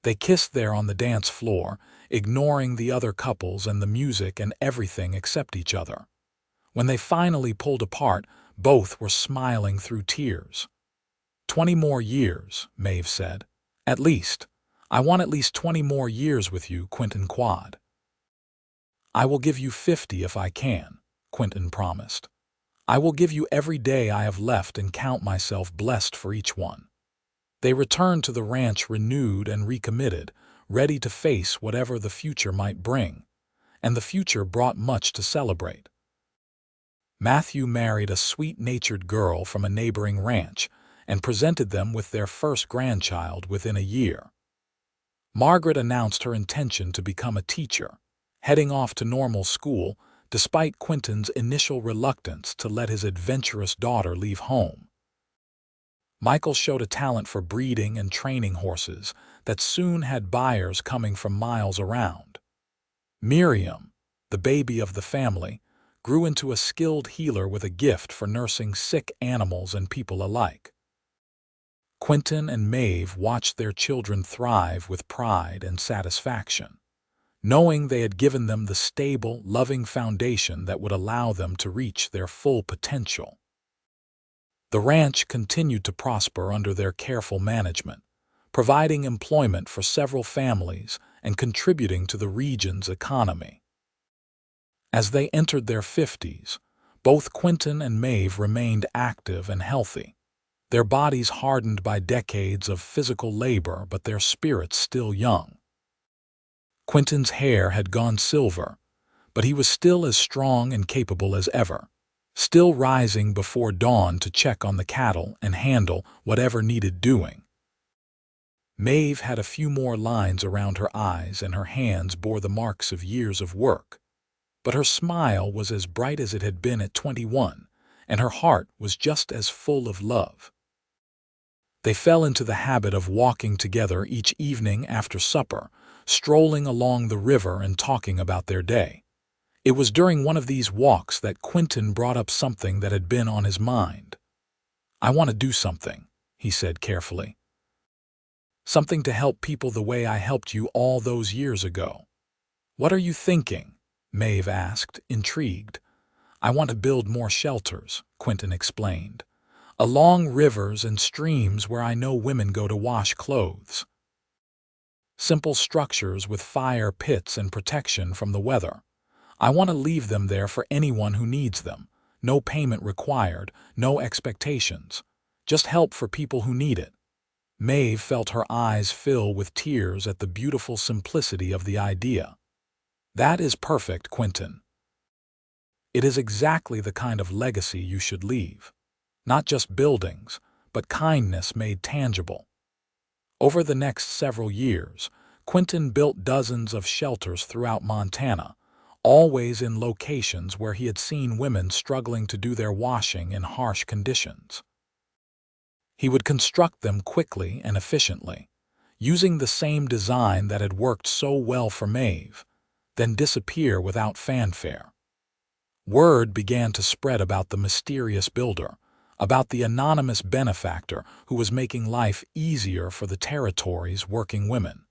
They kissed there on the dance floor, ignoring the other couples and the music and everything except each other. When they finally pulled apart, both were smiling through tears. "20 more years," Maeve said. "At least. I want at least 20 more years with you, Quinton Quade." "I will give you 50 if I can," Quinton promised. "I will give you every day I have left and count myself blessed for each one." They returned to the ranch renewed and recommitted, ready to face whatever the future might bring. And the future brought much to celebrate. Matthew married a sweet-natured girl from a neighboring ranch and presented them with their first grandchild within a year. Margaret announced her intention to become a teacher, heading off to normal school despite Quinton's initial reluctance to let his adventurous daughter leave home. Michael showed a talent for breeding and training horses that soon had buyers coming from miles around. Miriam, the baby of the family, grew into a skilled healer with a gift for nursing sick animals and people alike. Quinton and Maeve watched their children thrive with pride and satisfaction, knowing they had given them the stable, loving foundation that would allow them to reach their full potential. The ranch continued to prosper under their careful management, providing employment for several families and contributing to the region's economy. As they entered their 50s, both Quinton and Maeve remained active and healthy, their bodies hardened by decades of physical labor but their spirits still young. Quinton's hair had gone silver, but he was still as strong and capable as ever, still rising before dawn to check on the cattle and handle whatever needed doing. Maeve had a few more lines around her eyes and her hands bore the marks of years of work, but her smile was as bright as it had been at 21, and her heart was just as full of love. They fell into the habit of walking together each evening after supper, strolling along the river and talking about their day. It was during one of these walks that Quinton brought up something that had been on his mind. "I want to do something," he said carefully. "Something to help people the way I helped you all those years ago." "What are you thinking?" Maeve asked, intrigued. "I want to build more shelters," Quinton explained, "along rivers and streams where I know women go to wash clothes. Simple structures with fire pits and protection from the weather. I want to leave them there for anyone who needs them. No payment required, no expectations. Just help for people who need it." Maeve felt her eyes fill with tears at the beautiful simplicity of the idea. "That is perfect, Quinton. It is exactly the kind of legacy you should leave. Not just buildings, but kindness made tangible." Over the next several years, Quinton built dozens of shelters throughout Montana, always in locations where he had seen women struggling to do their washing in harsh conditions. He would construct them quickly and efficiently, using the same design that had worked so well for Maeve, then disappear without fanfare. Word began to spread about the mysterious builder, about the anonymous benefactor who was making life easier for the territory's working women.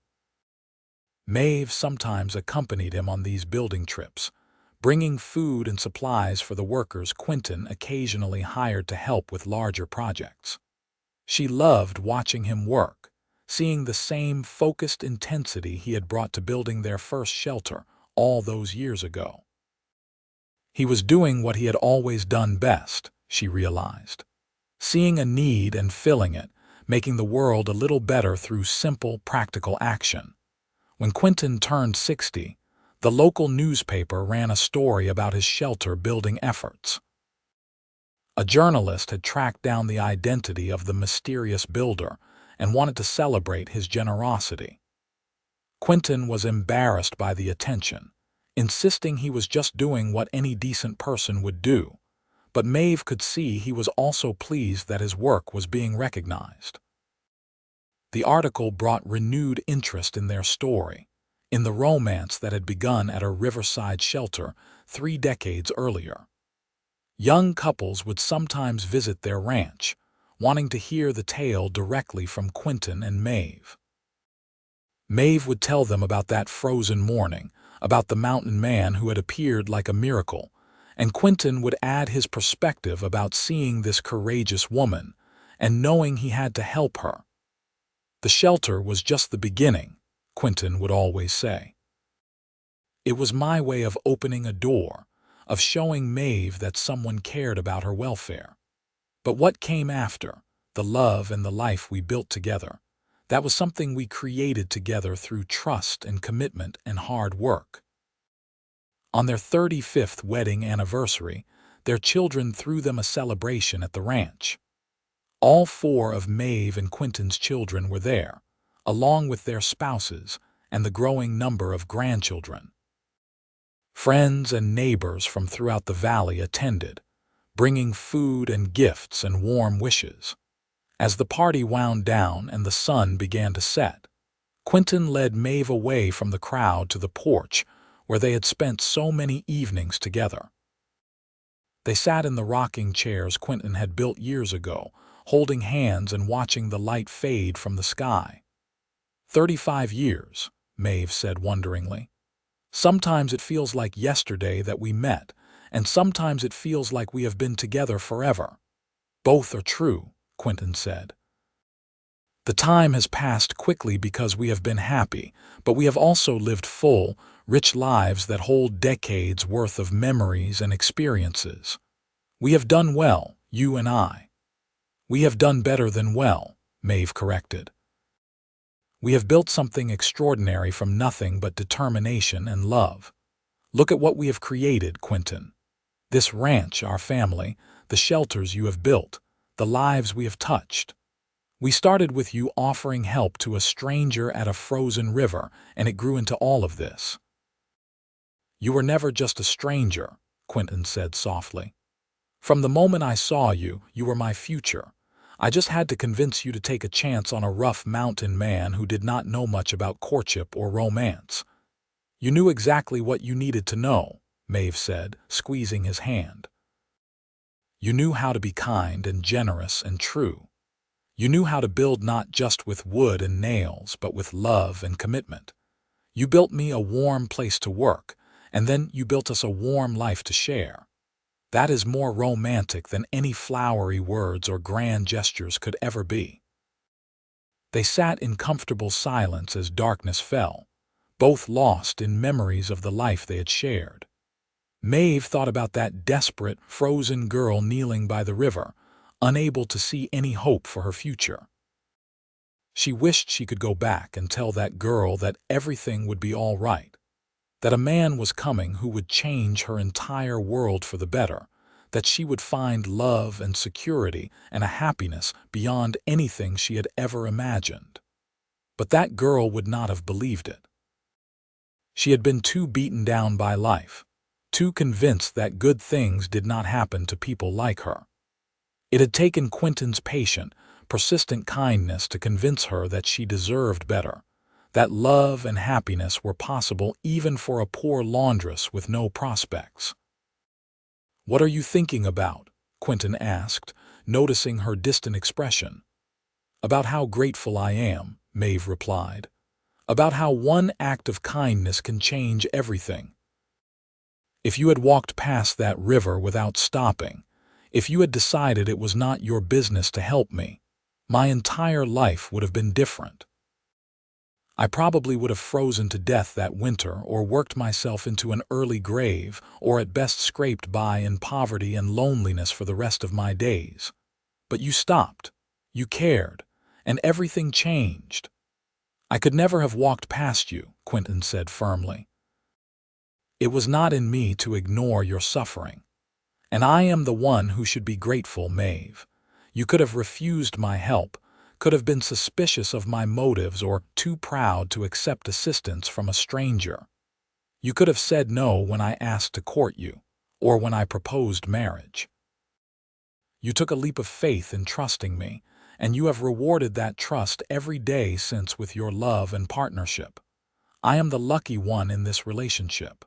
Maeve sometimes accompanied him on these building trips, bringing food and supplies for the workers Quinton occasionally hired to help with larger projects. She loved watching him work, seeing the same focused intensity he had brought to building their first shelter all those years ago. He was doing what he had always done best, she realized. Seeing a need and filling it, making the world a little better through simple, practical action. When Quinton turned 60, the local newspaper ran a story about his shelter-building efforts. A journalist had tracked down the identity of the mysterious builder and wanted to celebrate his generosity. Quinton was embarrassed by the attention, insisting he was just doing what any decent person would do, but Maeve could see he was also pleased that his work was being recognized. The article brought renewed interest in their story, in the romance that had begun at a riverside shelter 3 decades earlier. Young couples would sometimes visit their ranch, wanting to hear the tale directly from Quinton and Maeve. Maeve would tell them about that frozen morning, about the mountain man who had appeared like a miracle, and Quinton would add his perspective about seeing this courageous woman and knowing he had to help her. The shelter was just the beginning, Quinton would always say. It was my way of opening a door, of showing Maeve that someone cared about her welfare. But what came after, the love and the life we built together, that was something we created together through trust and commitment and hard work. On their 35th wedding anniversary, their children threw them a celebration at the ranch. All 4 of Maeve and Quinton's children were there, along with their spouses and the growing number of grandchildren. Friends and neighbors from throughout the valley attended, bringing food and gifts and warm wishes. As the party wound down and the sun began to set, Quinton led Maeve away from the crowd to the porch where they had spent so many evenings together. They sat in the rocking chairs Quinton had built years ago, holding hands and watching the light fade from the sky. 35 years, Maeve said wonderingly. Sometimes it feels like yesterday that we met, and sometimes it feels like we have been together forever. Both are true, Quinton said. The time has passed quickly because we have been happy, but we have also lived full, rich lives that hold decades worth of memories and experiences. We have done well, you and I. We have done better than well, Maeve corrected. We have built something extraordinary from nothing but determination and love. Look at what we have created, Quinton. This ranch, our family, the shelters you have built, the lives we have touched. We started with you offering help to a stranger at a frozen river, and it grew into all of this. You were never just a stranger, Quinton said softly. From the moment I saw you, you were my future. I just had to convince you to take a chance on a rough mountain man who did not know much about courtship or romance. You knew exactly what you needed to know, Maeve said, squeezing his hand. You knew how to be kind and generous and true. You knew how to build not just with wood and nails, but with love and commitment. You built me a warm place to work, and then you built us a warm life to share. That is more romantic than any flowery words or grand gestures could ever be. They sat in comfortable silence as darkness fell, both lost in memories of the life they had shared. Maeve thought about that desperate, frozen girl kneeling by the river, unable to see any hope for her future. She wished she could go back and tell that girl that everything would be all right, that a man was coming who would change her entire world for the better, that she would find love and security and a happiness beyond anything she had ever imagined. But that girl would not have believed it. She had been too beaten down by life, too convinced that good things did not happen to people like her. It had taken Quinton's patient, persistent kindness to convince her that she deserved better, that love and happiness were possible even for a poor laundress with no prospects. "What are you thinking about?" Quinton asked, noticing her distant expression. "About how grateful I am," Maeve replied. "About how one act of kindness can change everything. If you had walked past that river without stopping, if you had decided it was not your business to help me, my entire life would have been different. I probably would have frozen to death that winter or worked myself into an early grave or at best scraped by in poverty and loneliness for the rest of my days. But you stopped, you cared, and everything changed." "I could never have walked past you," Quinton said firmly. "It was not in me to ignore your suffering. And I am the one who should be grateful, Maeve. You could have refused my help, could have been suspicious of my motives or too proud to accept assistance from a stranger. You could have said no when I asked to court you, or when I proposed marriage. You took a leap of faith in trusting me, and you have rewarded that trust every day since with your love and partnership. I am the lucky one in this relationship.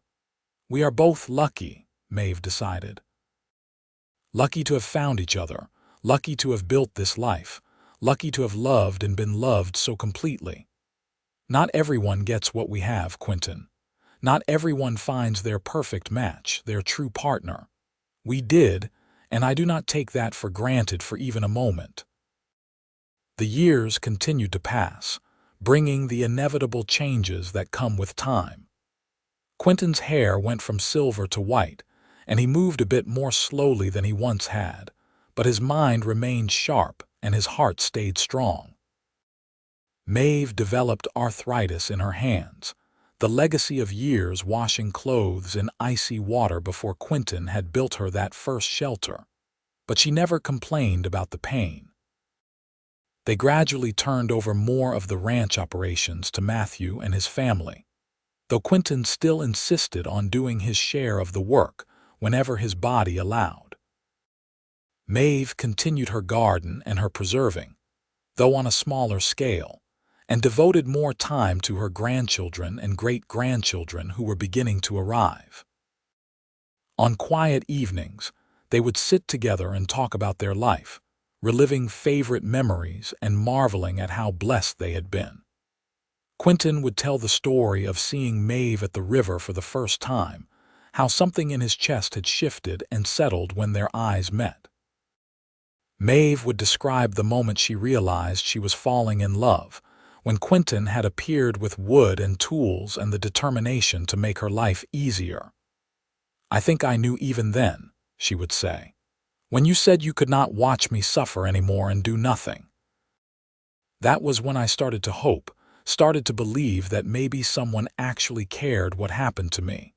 We are both lucky," Maeve decided. "Lucky to have found each other, lucky to have built this life, lucky to have loved and been loved so completely. Not everyone gets what we have, Quinton. Not everyone finds their perfect match, their true partner. We did, and I do not take that for granted for even a moment." The years continued to pass, bringing the inevitable changes that come with time. Quinton's hair went from silver to white, and he moved a bit more slowly than he once had, but his mind remained sharp and his heart stayed strong. Maeve developed arthritis in her hands, the legacy of years washing clothes in icy water before Quinton had built her that first shelter. But she never complained about the pain. They gradually turned over more of the ranch operations to Matthew and his family, though Quinton still insisted on doing his share of the work whenever his body allowed. Maeve continued her garden and her preserving, though on a smaller scale, and devoted more time to her grandchildren and great-grandchildren who were beginning to arrive. On quiet evenings, they would sit together and talk about their life, reliving favorite memories and marveling at how blessed they had been. Quinton would tell the story of seeing Maeve at the river for the first time, how something in his chest had shifted and settled when their eyes met. Maeve would describe the moment she realized she was falling in love, when Quinton had appeared with wood and tools and the determination to make her life easier. "I think I knew even then," she would say, "when you said you could not watch me suffer anymore and do nothing. That was when I started to hope, started to believe that maybe someone actually cared what happened to me."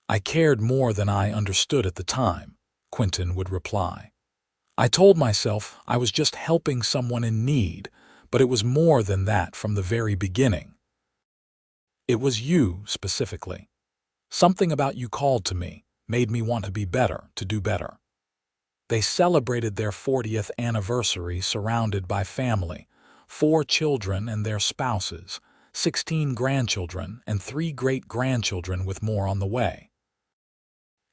"I cared more than I understood at the time," Quinton would reply. "I told myself I was just helping someone in need, but it was more than that from the very beginning. It was you, specifically. Something about you called to me, made me want to be better, to do better." They celebrated their 40th anniversary surrounded by family, 4 children and their spouses, 16 grandchildren, and 3 great-grandchildren with more on the way.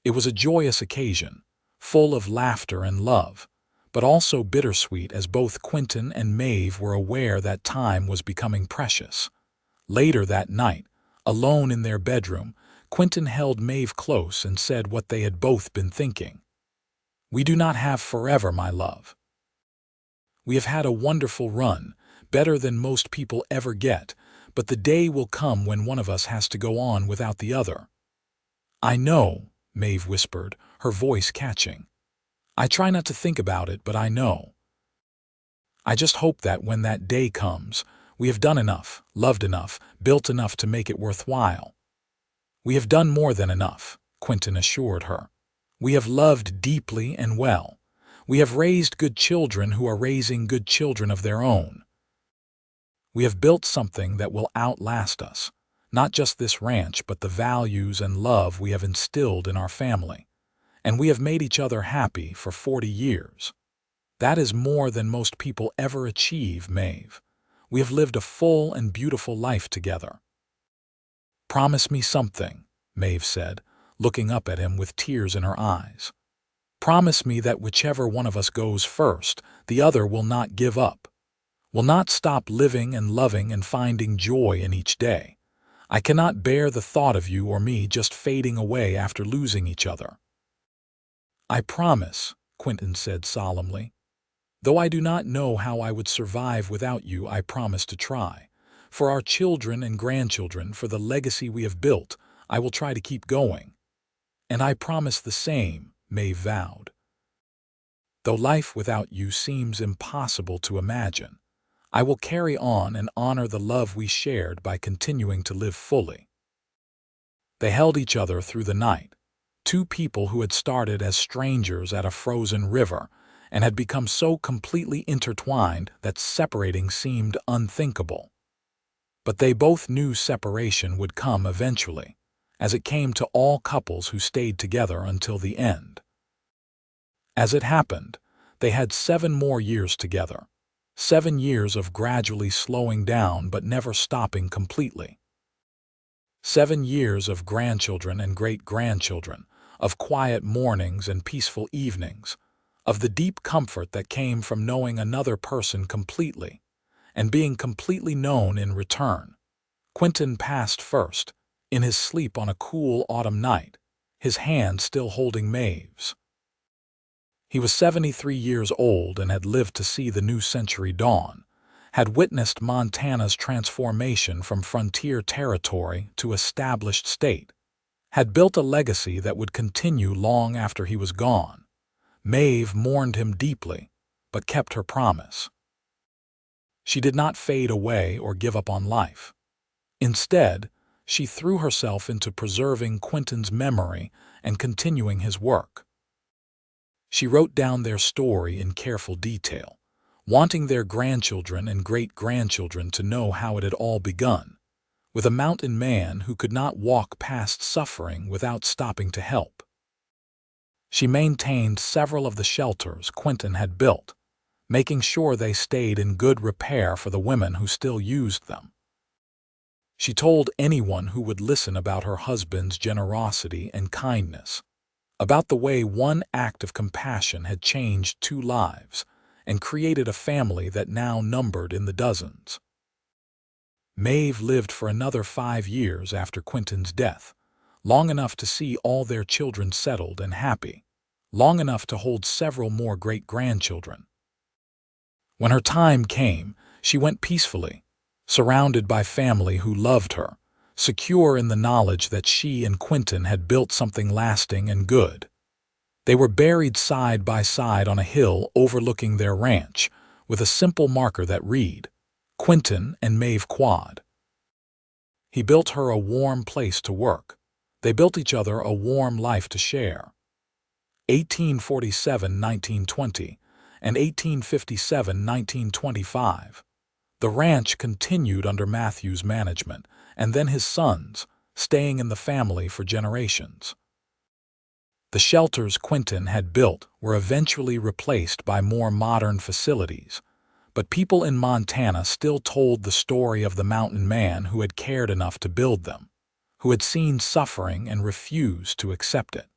It was a joyous occasion, full of laughter and love, but also bittersweet as both Quinton and Maeve were aware that time was becoming precious. Later that night, alone in their bedroom, Quinton held Maeve close and said what they had both been thinking. "We do not have forever, my love. We have had a wonderful run, better than most people ever get, but the day will come when one of us has to go on without the other." "I know," Maeve whispered, her voice catching. "I try not to think about it, but I know. I just hope that when that day comes, we have done enough, loved enough, built enough to make it worthwhile." "We have done more than enough," Quinton assured her. "We have loved deeply and well. We have raised good children who are raising good children of their own. We have built something that will outlast us, not just this ranch but the values and love we have instilled in our family. And we have made each other happy for 40 years. That is more than most people ever achieve, Maeve. We have lived a full and beautiful life together." "Promise me something," Maeve said, looking up at him with tears in her eyes. "Promise me that whichever one of us goes first, the other will not give up, will not stop living and loving and finding joy in each day. I cannot bear the thought of you or me just fading away after losing each other." "I promise," Quinton said solemnly. "Though I do not know how I would survive without you, I promise to try. For our children and grandchildren, for the legacy we have built, I will try to keep going." "And I promise the same," Maeve vowed. "Though life without you seems impossible to imagine, I will carry on and honor the love we shared by continuing to live fully." They held each other through the night, two people who had started as strangers at a frozen river and had become so completely intertwined that separating seemed unthinkable. But they both knew separation would come eventually, as it came to all couples who stayed together until the end. As it happened, they had 7 more years together, 7 years of gradually slowing down but never stopping completely. 7 years of grandchildren and great-grandchildren, of quiet mornings and peaceful evenings, of the deep comfort that came from knowing another person completely, and being completely known in return. Quinton passed first, in his sleep on a cool autumn night, his hand still holding Maeve's. He was 73 years old and had lived to see the new century dawn, had witnessed Montana's transformation from frontier territory to established state, had built a legacy that would continue long after he was gone. Maeve mourned him deeply, but kept her promise. She did not fade away or give up on life. Instead, she threw herself into preserving Quinton's memory and continuing his work. She wrote down their story in careful detail, wanting their grandchildren and great-grandchildren to know how it had all begun, with a mountain man who could not walk past suffering without stopping to help. She maintained several of the shelters Quinton had built, making sure they stayed in good repair for the women who still used them. She told anyone who would listen about her husband's generosity and kindness, about the way one act of compassion had changed 2 lives and created a family that now numbered in the dozens. Maeve lived for another 5 years after Quinton's death, long enough to see all their children settled and happy, long enough to hold several more great-grandchildren. When her time came, she went peacefully, surrounded by family who loved her, secure in the knowledge that she and Quinton had built something lasting and good. They were buried side by side on a hill overlooking their ranch, with a simple marker that read, "Quinton and Maeve Quade." He built her a warm place to work. They built each other a warm life to share. 1847-1920 and 1857-1925. The ranch continued under Matthew's management, and then his sons, staying in the family for generations. The shelters Quinton had built were eventually replaced by more modern facilities, but people in Montana still told the story of the mountain man who had cared enough to build them, who had seen suffering and refused to accept it.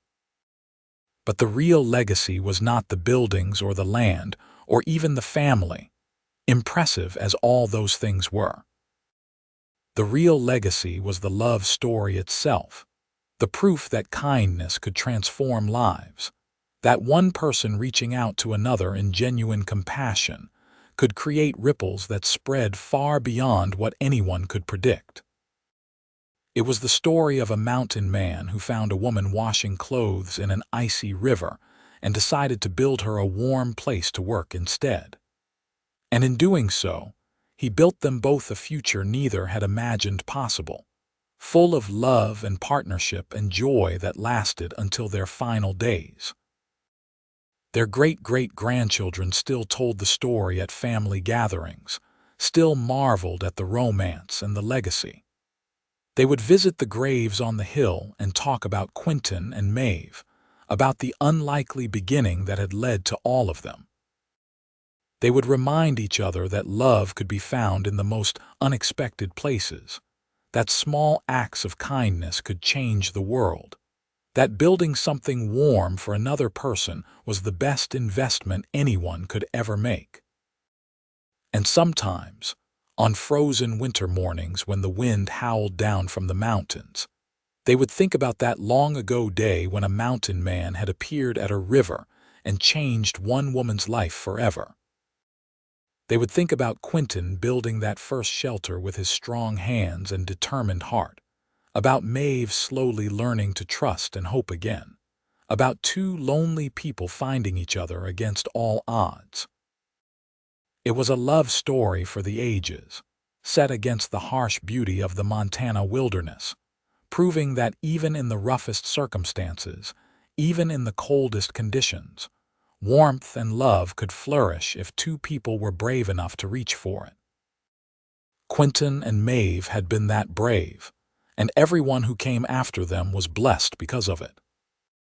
But the real legacy was not the buildings or the land or even the family, impressive as all those things were. The real legacy was the love story itself, the proof that kindness could transform lives, that one person reaching out to another in genuine compassion could create ripples that spread far beyond what anyone could predict. It was the story of a mountain man who found a woman washing clothes in an icy river and decided to build her a warm place to work instead. And in doing so, he built them both a future neither had imagined possible, full of love and partnership and joy that lasted until their final days. Their great-great-grandchildren still told the story at family gatherings, still marveled at the romance and the legacy. They would visit the graves on the hill and talk about Quinton and Maeve, about the unlikely beginning that had led to all of them. They would remind each other that love could be found in the most unexpected places, that small acts of kindness could change the world, that building something warm for another person was the best investment anyone could ever make. And sometimes, on frozen winter mornings when the wind howled down from the mountains, they would think about that long-ago day when a mountain man had appeared at a river and changed one woman's life forever. They would think about Quinton building that first shelter with his strong hands and determined heart, about Maeve slowly learning to trust and hope again, about two lonely people finding each other against all odds. It was a love story for the ages, set against the harsh beauty of the Montana wilderness, proving that even in the roughest circumstances, even in the coldest conditions, warmth and love could flourish if two people were brave enough to reach for it. Quinton and Maeve had been that brave, and everyone who came after them was blessed because of it.